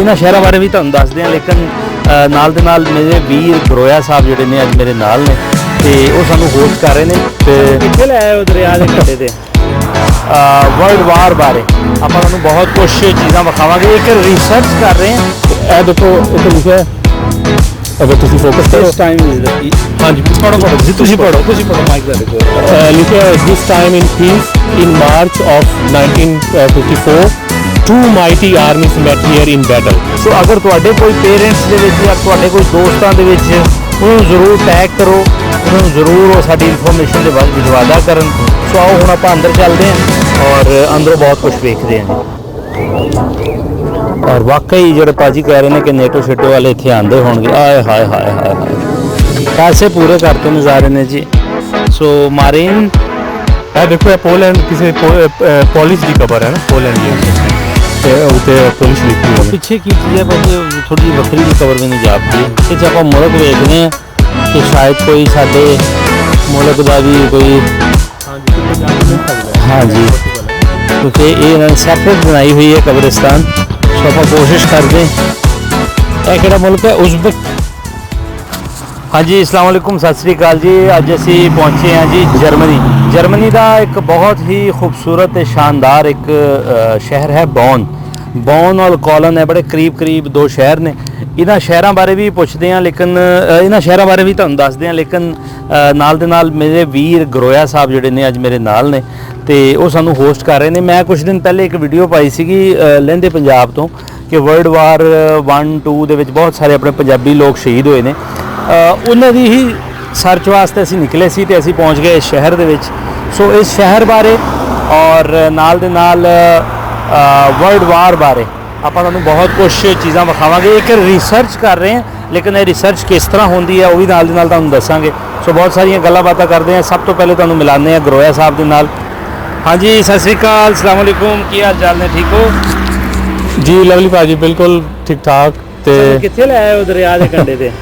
इन्हां शहरों बारे भी तुहानूं दसदे हां, लेकिन नाल दे नाल मेरे वीर गरोया साहब जिहड़े ने अज मेरे नाल ने ते वो सानूं होस्ट कर रहे हैं। ते कित्थे ले आए हो दरिया दे कंढे ते वर्ल्ड वार बारे आपां तुहानूं बहुत कुछ चीज़ां विखावांगे। एक रिसर्च कर रहे हैं। ਇਹ ਦੇਖੋ ਇੱਥੇ ਲਿਖਿਆ ਹੈ, अगर तुसी फोकस करो दिस टाइम इज हाँ जी पढ़ो तुसी पढ़ो माइक तुहाडे कोल लिखिਆ है this time in peace in March of 1954 two mighty armies met here in battle। सो अगर तुहाडे कोई पेरेंट्स दे विच या तुहाडे कोई दोस्तां दे विच उन्होंने जरूर टैग करो, उन्होंने जरूर वो साडी इन्फॉर्मेशन दे बारे भिजवादा करन। सो आओ हुण आपां अंदर चलदे हैं और अंदरों बहुत कुछ वेखदे हैं। और वाकई जो भाजी कह रहे हैं कि नेटो शेटो वाले इतने आते होंगे, आए हाय हाय हाय हाय पैसे पूरे करते नज़ारे ने जी। सो मारीन देखो ये पोलैंड किसी पॉलिश की खबर है ना, पोलैंड की उत्ते पुलिस लिखी हुई है। पिछे की चीज़ है बस थोड़ी वक्री की खबर भी नहीं जापती कि आप मुल्क देखने कि शायद कोई साडे मुल्क का भी कोई हाँ जी, क्योंकि ये इन्होंने सैपरेट बनाई हुई है कब्रिस्तान। सो आप कोशिश करते हैं कि मुल्क है उज़्बेक। हाँ जी अस्सलाम वालेकुम सत श्री अकाल जी। अज असी पहुँचे हैं जी जर्मनी का एक बहुत ही खूबसूरत शानदार एक शहर है बॉन और कॉलन है, बड़े करीब दो शहर ने। इन्हां शहरों बारे भी पुछते हैं, लेकिन इन्हां शहरों बारे भी तुहानूं दसदे हां, लेकिन नाल दे नाल मेरे वीर गरोया साहब जिहड़े ने अज मेरे नाल ने ते वो सानूं होस्ट कर रहे हैं। मैं कुछ दिन पहले एक वीडियो पाई सीगी लਹਿੰਦੇ पंजाब तो कि वर्ल्ड वार 1-2 दे विच बहुत सारे अपने पंजाबी लोग शहीद होए ने। उन्हां दी ही सर्च वास्ते असीं निकले सी ते असीं पहुँच गए इस शहर दे विच। सो इस शहर बारे और नाल दे नाल वर्ल्ड वार बारे आपां तुहानूं बहुत कुछ चीज़ां विखावांगे। एक रिसर्च कर रहे हैं, लेकिन ये रिसर्च किस तरह होंदी है वो भी नाल दे नाल तुहानूं दस्सांगे। सो बहुत सारियां गल्लां बातां करदे हैं। सब तो पहले तुहानूं मिलाने हैं गरोया साहब दे नाल। हाँ जी सत श्री अकाल, अस्सलाम वालेकुम, की हाल चाल ने, ठीक हो जी? लवली भाजी बिल्कुल ठीक ठाक। ते कित्थे ले आए हो दरिया दे कंढे ते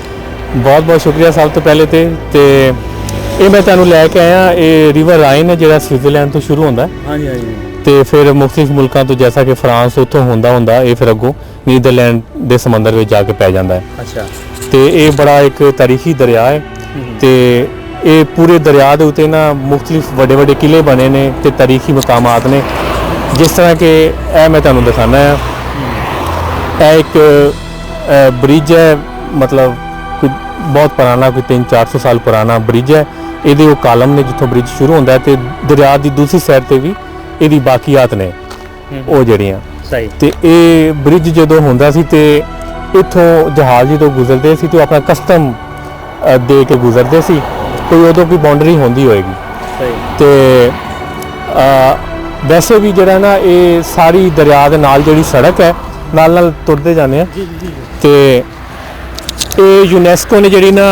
बहुत बहुत शुक्रिया सब तो पहले ते ये मैं तुहानूं लैके आया। ये रिवर राइन है जिहड़ा स्विट्जरलैंड तो शुरू होंदा है। हाँ जी हाँ जी। तो फिर मुख्तलिफ मुल्कों तो जैसा कि फ्रांस उत्थों होंदा ये फिर अगों नीदरलैंड के समंदर में जाके पै जाता है। अच्छा। तो ये बड़ा एक तारीखी दरिया है। तो ये पूरे दरिया के उत्ते ना मुख्तलिफ बड़े किले बने ने ते तारीखी मकामात ने, जिस तरह के मैं तुहानूं दिखाना है। एक ब्रिज है, मतलब कोई बहुत पुराना, कोई 300-400 साल पुराना ब्रिज है। ये वो कालम ने जितों ब्रिज शुरू होंदा है, तो दरिया की दूसरी साइड पर भी ਇਹਦੀ ਬਾਕੀਆਤ ਨੇ ਉਹ ਜਿਹੜੀਆਂ ਸਹੀ। ਤੇ ਇਹ ਬ੍ਰਿਜ ਜਦੋਂ ਹੁੰਦਾ ਸੀ ਤੇ ਇੱਥੋਂ ਜਹਾਜ਼ ਜਦੋਂ ਗੁਜ਼ਰਦੇ ਸੀ ਤੇ ਆਪਣਾ ਕਸਟਮ ਦੇ ਕੇ ਗੁਜ਼ਰਦੇ ਸੀ, ਕੋਈ ਉਦੋਂ ਕੋਈ ਬਾਉਂਡਰੀ ਹੁੰਦੀ ਹੋਏਗੀ। ਸਹੀ। ਤੇ ਵੈਸੇ ਵੀ ਜਿਹੜਾ ਨਾ ਇਹ ਸਾਰੀ ਦਰਿਆ ਦੇ ਨਾਲ ਜਿਹੜੀ ਸੜਕ ਹੈ ਨਾਲ ਤੁਰਦੇ ਜਾਂਦੇ ਆ। ਤੇ ਇਹ ਯੂਨੈਸਕੋ ਨੇ ਜਿਹੜੀ ਨਾ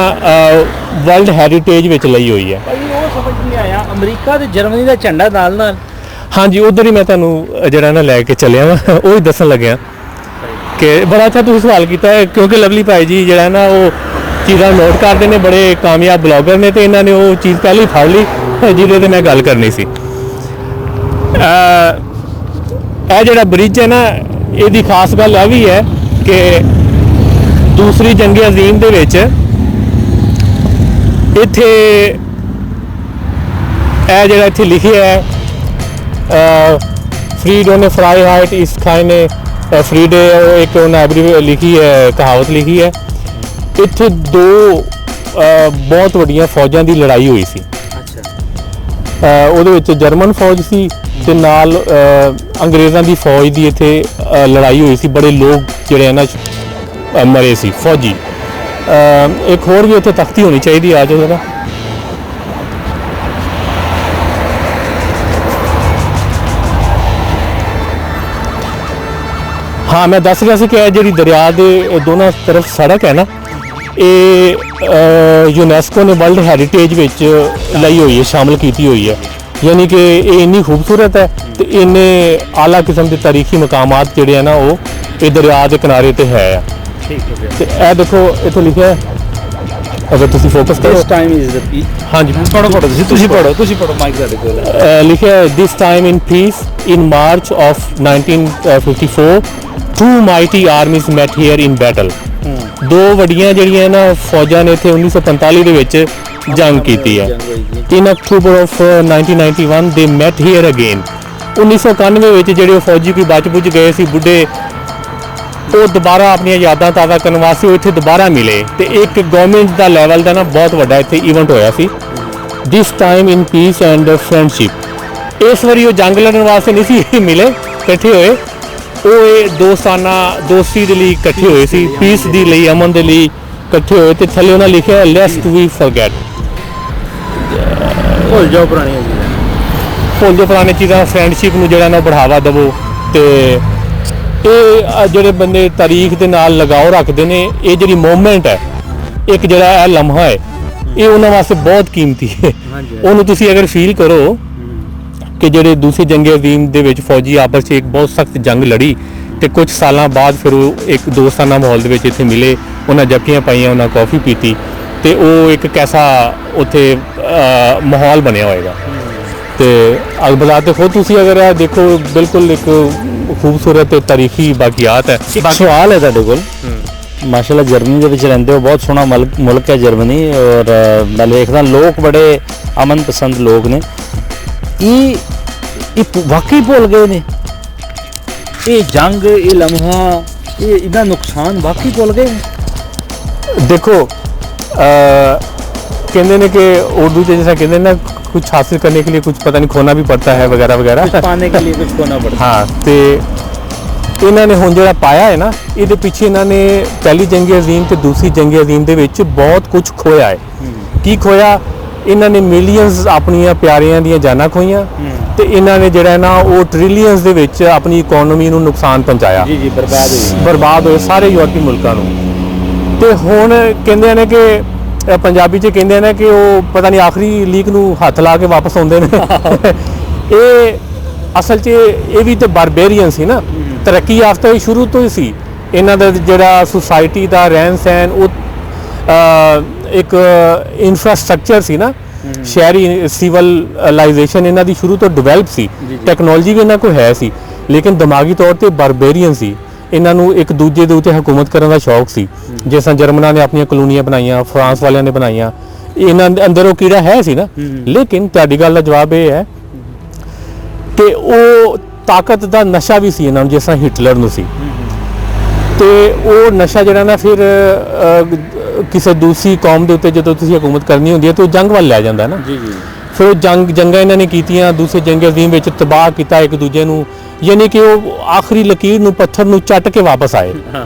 ਵਰਲਡ ਹੈਰੀਟੇਜ ਵਿੱਚ ਲਈ ਹੋਈ ਹੈ। ਭਾਈ ਉਹ ਸਮਝ ਨਹੀਂ ਆਇਆ, ਅਮਰੀਕਾ ਤੇ ਜਰਮਨੀ ਦਾ ਝੰਡਾ ਨਾਲ हाँ जी उधर ही मैं तुहानूं जिहड़ा ना लैके चलिया वा वो ही दसन लग्या कि बड़ा अच्छा तुसीं सवाल कीता है, क्योंकि लवली भाई जी जिहड़ा ना वो चीज़ां नोट करते हैं, बड़े कामयाब ब्लॉगर ने, तो इन्हों ने वो चीज़ पहले ही फड़ ली जिहदे ते मैं गल करनी सी। जिहड़ा ब्रिज है ना, इसदी खास गल यह भी है कि दूसरी जंगे अजीम दे विच इत्थे जिहड़ा इत्थे लिखिया है फ्रीड ओने फ्राई हाइट इस खाने फ्रीडे, एक उन्हें लिखी है कहावत लिखी है। इत्थे दो बहुत वड्डियां फौजां दी लड़ाई हुई सी। अच्छा। ਉਹਦੇ ਵਿੱਚ ਜਰਮਨ ਫੌਜ ਸੀ ਤੇ ਨਾਲ ਅੰਗਰੇਜ਼ਾਂ ਦੀ ਫੌਜ ਦੀ ਇੱਥੇ ਲੜਾਈ ਹੋਈ ਸੀ। ਬੜੇ ਲੋਕ ਜਿਹੜੇ ਇਹਨਾਂ 'ਚ ਮਰੇ ਸੀ ਫੌਜੀ। ਇੱਕ ਹੋਰ ਵੀ ਉੱਥੇ ਤਖਤੀ ਹੋਣੀ ਚਾਹੀਦੀ ਆ ਜਾਓ ਜਰਾ। हाँ मैं दस रहा कि जी दरिया के दोनों तरफ सड़क है ना, ये यूनैस्को ने वर्ल्ड हैरीटेज लाई हुई है, शामिल की हुई है। यानी कि ये इन्नी खूबसूरत है तो इन्ने आला किस्म के तारीखी मकामात जोड़े हैं ना वो ये दरिया के किनारे पर है। तो यह देखो इतने लिखा है, अगर तुम फोकस करो हाँ जी पढ़ो माइक लिखा है this time in peace in March of 1954 two mighty armies met here in battle. ਦੋ ਵੱਡੀਆਂ ਜਿਹੜੀਆਂ ਨਾ ਫੌਜਾਂ ਨੇ ਇੱਥੇ 1945 ਦੇ ਵਿੱਚ ਜੰਗ ਕੀਤੀ ਹੈ। In October of 1991 they met here again. 1991 ਵਿੱਚ ਜਿਹੜੇ ਉਹ ਫੌਜੀ ਕੋਈ ਬਚ ਬੁੱਝ ਗਏ ਸੀ ਬੁੱਢੇ, ਉਹ ਦੁਬਾਰਾ ਆਪਣੀਆਂ ਯਾਦਾਂ ਤਾਜ਼ਾ ਕਰਨ ਵਾਸਤੇ ਉਹ ਇੱਥੇ ਦੁਬਾਰਾ ਮਿਲੇ ਤੇ ਇੱਕ ਗਵਰਨਮੈਂਟ ਦਾ ਲੈਵਲ ਦਾ ਨਾ ਬਹੁਤ ਵੱਡਾ ਇੱਥੇ ਇਵੈਂਟ ਹੋਇਆ ਸੀ। This time in peace and friendship. ਇਸ ਵਾਰੀ ਉਹ ਜੰਗ ਲੜਨ ਵਾਸਤੇ ਨਹੀਂ ਸੀ ਮਿਲੇ, ਇਕੱਠੇ ਹੋਏ, ਉਹ ਇਹ ਦੋਸਤੀ ਦੇ ਲਈ ਇਕੱਠੇ ਹੋਏ ਸੀ, ਪੀਸ ਦੀ ਲਈ, ਅਮਨ ਦੇ ਲਈ ਇਕੱਠੇ ਹੋਏ ਤੇ ਥੱਲੇ ਉਹਨਾਂ ਲਿਖਿਆ ਲੈਸਟ ਵੀ ਫੋਰਗੇਟ। ਭੁੱਲ ਜਾਓ ਪੁਰਾਣੀਆਂ ਚੀਜ਼ਾਂ, ਭੁੱਲ ਜਾਓ ਪੁਰਾਣੀ ਚੀਜ਼ਾਂ, ਫਰੈਂਡਸ਼ਿਪ ਨੂੰ ਜਿਹੜਾ ਨਾ ਬੜਾਵਾ ਦੇਵੋ। ਤੇ ਇਹ ਜਿਹੜੇ ਬੰਦੇ ਤਾਰੀਖ ਦੇ ਨਾਲ ਲਗਾਓ ਰੱਖਦੇ ਨੇ, ਇਹ ਜਿਹੜੀ ਮੂਵਮੈਂਟ ਹੈ, ਇੱਕ ਜਿਹੜਾ ਇਹ ਲਮਹਾ ਹੈ, ਇਹ ਉਹਨਾਂ ਵਾਸਤੇ ਬਹੁਤ ਕੀਮਤੀ ਹੈ। ਉਹਨੂੰ ਤੁਸੀਂ ਅਗਰ ਫੀਲ ਕਰੋ ਕਿ ਜਿਹੜੇ ਦੂਸਰੀ ਜੰਗ ਅਜ਼ੀਮ ਦੇ ਵਿੱਚ ਫੌਜੀ ਆਪਸ 'ਚ ਇੱਕ ਬਹੁਤ ਸਖਤ ਜੰਗ ਲੜੀ ਤੇ ਕੁਝ ਸਾਲਾਂ ਬਾਅਦ ਫਿਰ ਉਹ ਇੱਕ ਦੋਸਤਾਨਾ ਮਾਹੌਲ ਦੇ ਵਿੱਚ ਇੱਥੇ ਮਿਲੇ, ਉਹਨਾਂ ਜੱਫੀਆਂ ਪਾਈਆਂ, ਉਹਨਾਂ ਕੌਫੀ ਪੀਤੀ ਤੇ ਉਹ ਇੱਕ ਕੈਸਾ ਉੱਥੇ ਮਾਹੌਲ ਬਣਿਆ ਹੋਏਗਾ। ਤੇ ਅਲਬਲਾ ਤੇ ਖੁਦ ਤੁਸੀਂ ਅਗਰ ਇਹ ਦੇਖੋ, ਬਿਲਕੁਲ ਇੱਕ ਖੂਬਸੂਰਤ ਤੇ ਤਾਰੀਖੀ ਬਾਕੀਆਤ ਹੈ। ਇੱਕ ਸਵਾਲ ਹੈ ਤੁਹਾਡੇ ਕੋਲ, ਮਾਸ਼ਾਅੱਲਾ ਜਰਮਨੀ ਦੇ ਵਿੱਚ ਰਹਿੰਦੇ ਹੋ, ਬਹੁਤ ਸੋਹਣਾ ਮੁਲਕ ਹੈ ਜਰਮਨੀ, ਔਰ ਮੈਂ ਦੇਖਦਾ ਲੋਕ ਬੜੇ ਅਮਨ ਪਸੰਦ ਲੋਕ ਨੇ। ਇਹ ਵਾਕਈ ਭੁੱਲ ਗਏ ਨੇ ਇਹ ਜੰਗ, ਇਹ ਲਮਹਾ, ਇਹ ਇਹਦਾ ਨੁਕਸਾਨ ਵਾਕਈ ਭੁੱਲ ਗਏ ਨੇ। देखो कहते हैं कि उर्दू से जैसा कहते हैं ना, कुछ हासिल करने के लिए कुछ पता नहीं खोना भी पड़ता है वगैरह वगैरह, कुछ पाने के लिए कुछ खोना पड़ता है। हाँ, तो इन्होंने हुण जिहड़ा पाया है ना, ये पिछे इन्होंने पहली जंग अजीम ते दूसरी जंग अजीम दे विच बहुत कुछ खोया है। की खोया? इन्होंने मिलियंस अपनियां प्यारियां दियां जानां खोईयां ते इन्होंने जिहड़ा ना वो ट्रिलियंस दे विच अपनी इकोनॉमी नूं नुकसान पहुंचाया। जी जी, बर्बाद होए सारे यूरोपी मुल्कां नूं। ते हुण कहंदे ने कि पंजाबी च कहंदे ने कि वो पता नहीं आखिरी लीक नूं हत्थ ला के वापस आउंदे ने। ये असल च ये भी तो बारबेरियन सी ना, तरक्की याफ्ता शुरू तो ही सी। इन्हां दा जिहड़ा सोसाइटी दा रहन सहन वो एक इंफ्रास्ट्रक्चर सी ना, शहरी सिविलाइजेशन इन्हां दी शुरू तो डिवेलप सी, टैक्नोलॉजी भी इन्हां कोल है सी, लेकिन दिमागी तौर ते बारबेरियन सी। इन्हां नूं एक दूजे दे उत्ते हुकूमत करन दा शौक सी। जिस तरह जर्मना ने अपनी कलोनियां बनाईयां, फ्रांस वालियां ने बनाईयां, इन्हां दे अंदर वो कीड़ा है सी ना। लेकिन तुहाडी गल दा जवाब ये है कि वो ताकत दा नशा भी सी इन्हां नूं, जिस तरह हिटलर नूं सी। ते वो नशा जिहड़ा ना फिर किसी दूसरी कौम के उत्ते जो तुसीं हुकूमत करनी होंदी है तो जंग वाल लै जांदा है ना। जी जी। फिर वो जंगां इन्हां ने कीतियां, दूसरे जंग अजीम विच तबाह किया एक दूजे नूं, यानी कि वो आखिरी लकीर नूं पत्थर नूं चट के वापस आए।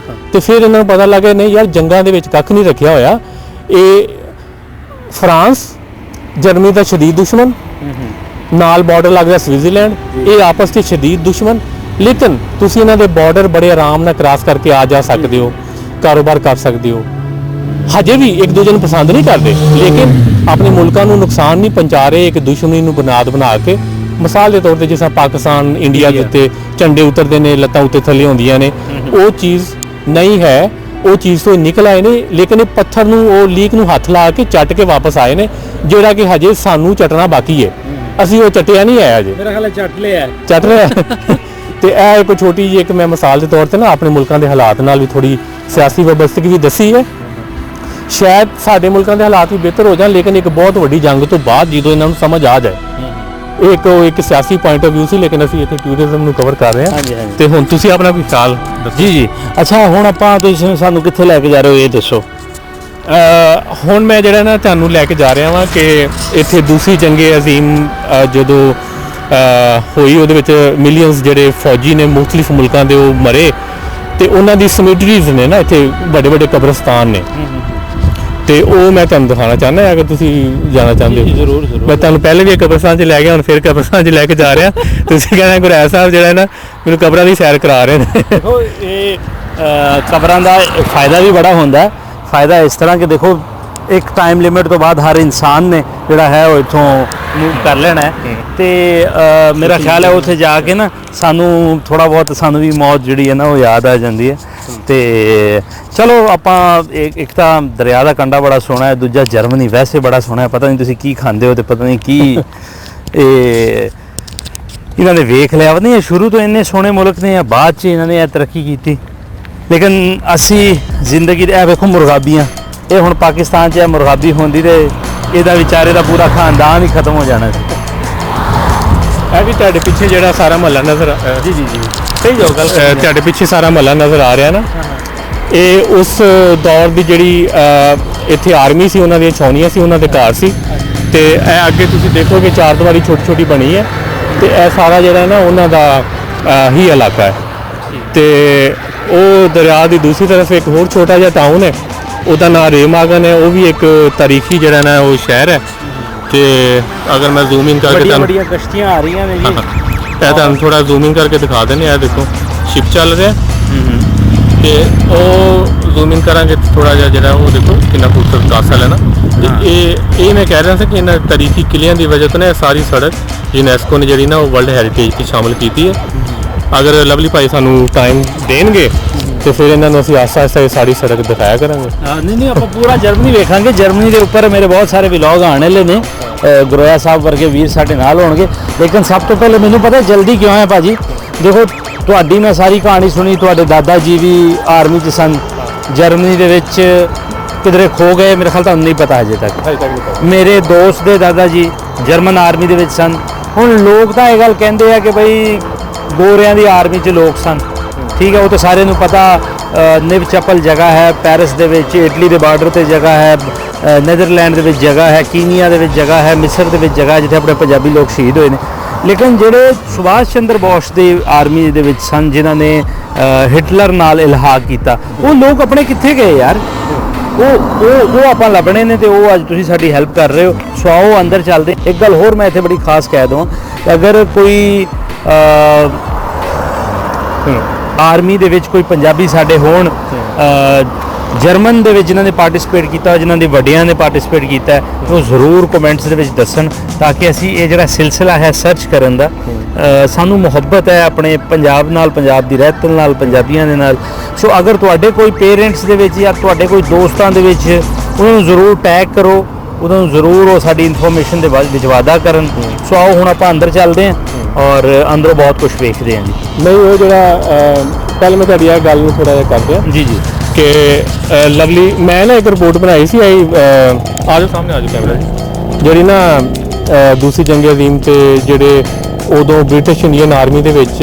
तो फिर इन्हां नूं पता लगा नहीं यार जंगां दे विच कख नहीं रखिया होया। ये फ्रांस जर्मनी का शदीद दुश्मन, नाल बॉर्डर लगदा स्विट्जरलैंड, ये आपस के शदीद दुश्मन, लेकिन तुसीं इन्हां दे बॉर्डर बड़े आराम नाल क्रॉस करके आ जा सकते हो, कारोबार कर सकते हो। हजे भी एक दूजे नूं पसंद नहीं करते, लेकिन अपने मुल्कां नूं नुकसान नहीं पहुंचा रहे एक दुश्मनी नूं बुनियाद बना के। मिसाल के तौर पर जिस पाकिस्तान इंडिया के उत्ते झंडे उतरते हैं, लत्तां उत्ते थल्ले होंदियां ने, वो चीज़ नहीं है, वो चीज़ तो निकल आए ने, लेकिन ये पत्थर नूं वो लीक नूं हत्थ ला के चट के वापस आए ने, जिहड़ा कि हजे सानू चटना बाकी है। असीं वो चटिया नहीं है अजे, मेरा ख्याल चट लिया चट रहा। तो यह एक छोटी जी एक मैं मिसाल के तौर पर ना अपने मुल्कों के हालात नाल भी थोड़ी सियासी वाबस्तगी भी दसी है। शायद साडे मुल्कों के हालात भी बेहतर हो जाए, लेकिन एक बहुत वड्डी जंग तो बाद जो इन्हां नूं समझ आ जाए, एक सियासी पॉइंट ऑफ व्यू सी, लेकिन असीं इत्थे टूरिज्म नूं कवर कर रहे हैं। ते हुण तुसीं अपना कोई ख्याल जी जी। अच्छा हुण आपां तुसीं सानूं कित्थे लैके जा रहे हो ये दसो। हुण मैं जिहड़ा ना तुहानूं लैके जा रहा वां कि इत्थे दूसरी जंगे अजीम जदों होई, उहदे विच मिलियंस जिहड़े फौजी ने मुख्तलिफ मुल्कां दे ओह मरे, ते उन्हां दी समिटरीज ने ना इत्थे बड़े बड़े कब्रिस्तान ने, तो वो मैं तुहानूं दिखाना चाहना है। अगर तुसीं जाना चाहते हो जरूर जरूर। मैं तुहानूं पहले भी कब्रिस्तान च लै गया, हुण फिर कब्रिस्तान च लैके जा रहा। तुसीं कहना गुरैज साहब जिहड़ा ना मैनूं कब्रां दी सैर करा रहे हैं। देखो ये कब्रां दा फायदा भी बड़ा होंदा है। फायदा इस तरह कि देखो एक टाइम लिमिट तो बाद हर इंसान ने जिहड़ा है वो इत्थों मूव कर लेना है, तो मेरा ख्याल है उत्थे जाके ना सानू थोड़ा बहुत सानू भी मौत जिहड़ी है ना वो याद आ जाती है। तो चलो आपां एक तो दरिया का कंढा बड़ा सोहना है, दूजा जर्मनी वैसे बड़ा सोहना है। पता नहीं तुसीं की खांदे हो, तो पता नहीं की ਇਹਨਾਂ ਨੇ ਵੇਖ ਲਿਆ ਵਾ ਨਹੀਂ, ਇਹ ਸ਼ੁਰੂ ਤੋਂ ਇੰਨੇ ਸੋਹਣੇ ਮੁਲਕ ਨੇ, ਜਾਂ ਬਾਅਦ 'ਚ ਇਹਨਾਂ ਨੇ ਇਹ ਤਰੱਕੀ ਕੀਤੀ। ਲੇਕਿਨ ਅਸੀਂ ਜ਼ਿੰਦਗੀ ਦੇ ਇਹ ਵੇਖੋ ਮੁਰਗਾਬੀਆਂ, ਇਹ ਹੁਣ ਪਾਕਿਸਤਾਨ 'ਚ ਇਹ ਮੁਰਗਾਬੀ ਹੁੰਦੀ ਤੇ ਇਹਦਾ ਵਿਚਾਰੇ ਦਾ ਪੂਰਾ ਖਾਨਦਾਨ ਹੀ ਖਤਮ ਹੋ ਜਾਣਾ ਸੀ। ਇਹ ਵੀ ਤੁਹਾਡੇ ਪਿੱਛੇ ਜਿਹੜਾ ਸਾਰਾ ਮਹੱਲਾ ਨਜ਼ਰ ਜੀ ਜੀ ਜੀ, ਸਹੀ ਜੋ ਗੱਲ ਤੁਹਾਡੇ ਪਿੱਛੇ ਸਾਰਾ ਮਹੱਲਾ ਨਜ਼ਰ ਆ ਰਿਹਾ ਨਾ, ਇਹ ਉਸ ਦੌਰ ਦੀ ਜਿਹੜੀ ਇੱਥੇ ਆਰਮੀ ਸੀ, ਉਹਨਾਂ ਦੀਆਂ ਛਾਉਣੀਆਂ ਸੀ, ਉਹਨਾਂ ਦੇ ਘਰ ਸੀ। ਤੇ ਇਹ ਅੱਗੇ ਤੁਸੀਂ ਦੇਖੋਗੇ ਚਾਰ ਦੀਵਾਰੀ ਛੋਟੀ ਛੋਟੀ ਬਣੀ ਹੈ, ਤੇ ਇਹ ਸਾਰਾ ਜਿਹੜਾ ਨਾ ਉਹਨਾਂ ਦਾ ਹੀ ਇਲਾਕਾ ਹੈ। ਤੇ ਉਹ ਦਰਿਆ ਦੀ ਦੂਸਰੀ ਤਰਫ ਇੱਕ ਹੋਰ ਛੋਟਾ ਜਿਹਾ ਟਾਊਨ ਹੈ, ਉਹਦਾ ਨਾਮ ਰੇਮਾਗਨ ਹੈ। ਉਹ ਵੀ ਇੱਕ ਤਾਰੀਖੀ ਜਿਹੜਾ ਨਾ ਉਹ ਸ਼ਹਿਰ ਹੈ। ਤੇ ਅਗਰ ਮੈਂ ਜ਼ੂਮ ਇਨ ਕਰਕੇ ਤੁਹਾਨੂੰ ਬੜੀਆਂ ਕਸ਼ਤੀਆਂ ਆ ਰਹੀਆਂ ਨੇ ਜੀ, ਇਹ ਤੁਹਾਨੂੰ ਥੋੜਾ ਜ਼ੂਮ ਇਨ ਕਰਕੇ ਦਿਖਾ ਦਿੰਦੇ ਆ। ਦੇਖੋ ਸ਼ਿਪ ਚੱਲ ਰਿਹਾ, ਤੇ ਉਹ ਜ਼ੂਮ ਇਨ ਕਰਾਂਗੇ ਥੋੜਾ ਜਿਹਾ ਜਿਹੜਾ ਉਹ ਦੇਖੋ ਕਿੰਨਾ ਖੂਬਸੂਰਤ ਕਾਸਲ ਹੈ ਨਾ। ਤੇ ਇਹ ਮੈਂ ਕਹਿ ਰਿਹਾ ਸੀ ਕਿ ਇਹਨਾਂ ਤਾਰੀਖੀ ਕਿਲਿਆਂ ਦੀ ਵਜ੍ਹਾ ਤੋਂ ਨਾ ਇਹ ਸਾਰੀ ਸੜਕ ਯੂਨੈਸਕੋ ਨੇ ਜਿਹੜੀ ਨਾ ਉਹ ਵਰਲਡ ਹੈਰੀਟੇਜ 'ਚ ਸ਼ਾਮਿਲ ਕੀਤੀ ਹੈ। ਅਗਰ ਲਵਲੀ ਭਾਈ ਸਾਨੂੰ ਟਾਈਮ ਦੇਣਗੇ ਤੇ ਫਿਰ ਇਹਨਾਂ ਨੂੰ ਅਸੀਂ ਆਸਤਾ ਆਸਤਾ ਇਹ ਸਾਰੀ ਸੜਕ ਦਿਖਾਇਆ ਕਰਾਂਗੇ। ਨਹੀਂ ਆਪਾਂ ਪੂਰਾ ਜਰਮਨੀ ਵੇਖਾਂਗੇ। ਜਰਮਨੀ ਦੇ ਉੱਪਰ ਮੇਰੇ ਬਹੁਤ ਸਾਰੇ ਵਲੌਗ ਆਉਣ ਵਾਲੇ ਨੇ, ਗਰੋਇਆ ਸਾਹਿਬ ਵਰਗੇ ਵੀਰ ਸਾਡੇ ਨਾਲ ਹੋਣਗੇ। ਲੇਕਿਨ ਸਭ ਤੋਂ ਪਹਿਲੇ ਮੈਨੂੰ ਪਤਾ ਜਲਦੀ ਕਿਉਂ ਹੈ ਭਾਜੀ, ਦੇਖੋ ਤੁਹਾਡੀ ਮੈਂ ਸਾਰੀ ਕਹਾਣੀ ਸੁਣੀ, ਤੁਹਾਡੇ ਦਾਦਾ ਜੀ ਵੀ ਆਰਮੀ 'ਚ ਸਨ, ਜਰਮਨੀ ਦੇ ਵਿੱਚ ਕਿਧਰੇ ਖੋ ਗਏ, ਮੇਰੇ ਖਿਆਲ ਤੁਹਾਨੂੰ ਨਹੀਂ ਪਤਾ ਹਜੇ ਤੱਕ। ਮੇਰੇ ਦੋਸਤ ਦੇ ਦਾਦਾ ਜੀ ਜਰਮਨ ਆਰਮੀ ਦੇ ਵਿੱਚ ਸਨ। ਹੁਣ ਲੋਕ ਤਾਂ ਇਹ ਗੱਲ ਕਹਿੰਦੇ ਆ ਕਿ ਬਈ ਗੋਰਿਆਂ ਦੀ ਆਰਮੀ 'ਚ ਲੋਕ ਸਨ, ਠੀਕ ਹੈ, ਉਹ ਤਾਂ ਸਾਰਿਆਂ ਨੂੰ ਪਤਾ। ਨਿਵ ਚਪਲ ਜਗ੍ਹਾ ਹੈ ਪੈਰਿਸ ਦੇ ਵਿੱਚ, ਇਟਲੀ ਦੇ ਬਾਰਡਰ ਤੇ ਜਗ੍ਹਾ ਹੈ, ਨੈਦਰਲੈਂਡ ਦੇ ਵਿੱਚ ਜਗ੍ਹਾ ਹੈ, ਕੀਨੀਆ ਦੇ ਵਿੱਚ ਜਗ੍ਹਾ ਹੈ, ਮਿਸਰ ਦੇ ਵਿੱਚ ਜਗ੍ਹਾ ਜਿੱਥੇ ਆਪਣੇ ਪੰਜਾਬੀ ਲੋਕ ਸ਼ਹੀਦ ਹੋਏ ਨੇ। ਲੇਕਿਨ ਜਿਹੜੇ ਸੁਭਾਸ਼ ਚੰਦਰ ਬੋਸ ਦੀ ਆਰਮੀ ਦੇ ਵਿੱਚ ਸਨ, ਜਿਨ੍ਹਾਂ ਨੇ ਹਿਟਲਰ ਨਾਲ ਇਲਹਾਕ ਕੀਤਾ, ਉਹ ਲੋਕ ਆਪਣੇ ਕਿੱਥੇ ਗਏ ਯਾਰ? ਉਹ ਆਪਾਂ ਲੱਭਣੇ ਨੇ, ਤੇ ਉਹ ਅੱਜ ਤੁਸੀਂ ਸਾਡੀ ਹੈਲਪ ਕਰ ਰਹੇ ਹੋ। ਸੋ ਆਓ ਅੰਦਰ ਚੱਲਦੇ। ਇੱਕ ਗੱਲ ਹੋਰ ਮੈਂ ਇੱਥੇ ਬੜੀ ਖਾਸ ਕਹਿ ਦਵਾਂ, ਅਗਰ ਕੋਈ ਆਰਮੀ ਦੇ ਵਿੱਚ ਕੋਈ ਪੰਜਾਬੀ ਸਾਡੇ ਹੋਣ ਜਰਮਨ ਦੇ ਵਿੱਚ ਜਿਨ੍ਹਾਂ ਨੇ ਪਾਰਟਿਸਿਪੇਟ ਕੀਤਾ, ਜਿਨ੍ਹਾਂ ਦੇ ਵੱਡਿਆਂ ਨੇ ਪਾਰਟਿਸਿਪੇਟ ਕੀਤਾ, ਉਹ ਜ਼ਰੂਰ ਕਮੈਂਟਸ ਦੇ ਵਿੱਚ ਦੱਸਣ, ਤਾਂ ਕਿ ਅਸੀਂ ਇਹ ਜਿਹੜਾ ਸਿਲਸਿਲਾ ਹੈ ਸਰਚ ਕਰਨ ਦਾ, ਸਾਨੂੰ ਮੁਹੱਬਤ ਹੈ ਆਪਣੇ ਪੰਜਾਬ ਨਾਲ, ਪੰਜਾਬ ਦੀ ਰਹਿਤ ਨਾਲ, ਪੰਜਾਬੀਆਂ ਦੇ ਨਾਲ। ਸੋ ਅਗਰ ਤੁਹਾਡੇ ਕੋਈ ਪੇਰੈਂਟਸ ਦੇ ਵਿੱਚ ਜਾਂ ਤੁਹਾਡੇ ਕੋਈ ਦੋਸਤਾਂ ਦੇ ਵਿੱਚ, ਉਹਨਾਂ ਨੂੰ ਜ਼ਰੂਰ ਟੈਗ ਕਰੋ, ਉਹਨਾਂ ਨੂੰ ਜ਼ਰੂਰ ਉਹ ਸਾਡੀ ਇਨਫੋਰਮੇਸ਼ਨ ਦੇ ਵਿੱਚ ਵਾਧਾ ਕਰਨ। ਸੋ ਆਓ ਹੁਣ ਆਪਾਂ ਅੰਦਰ ਚੱਲਦੇ ਹਾਂ ਔਰ ਅੰਦਰੋਂ ਬਹੁਤ ਕੁਝ ਵੇਖਦੇ ਹਾਂ ਜੀ। ਨਹੀਂ ਉਹ ਜਿਹੜਾ ਪਹਿਲਾਂ ਮੈਂ ਤੁਹਾਡੀ ਇਹ ਗੱਲ ਨੂੰ ਥੋੜਾ ਜਿਹਾ ਕਰਦੇ ਹਾਂ ਜੀ ਜੀ ਕਿ ਲਵਲੀ ਮੈਂ ਨਾ ਇੱਕ ਰਿਪੋਰਟ ਬਣਾਈ ਸੀ, ਆ ਜਾਓ ਸਾਹਮਣੇ ਆ ਜਾਓ ਕੈਮਰਾ ਜੀ, ਜਿਹੜੀ ਨਾ ਦੂਸਰੀ ਜੰਗ ਅਜ਼ੀਮ ਤੇ ਜਿਹੜੇ ਉਦੋਂ ਬ੍ਰਿਟਿਸ਼ ਇੰਡੀਅਨ ਆਰਮੀ ਦੇ ਵਿੱਚ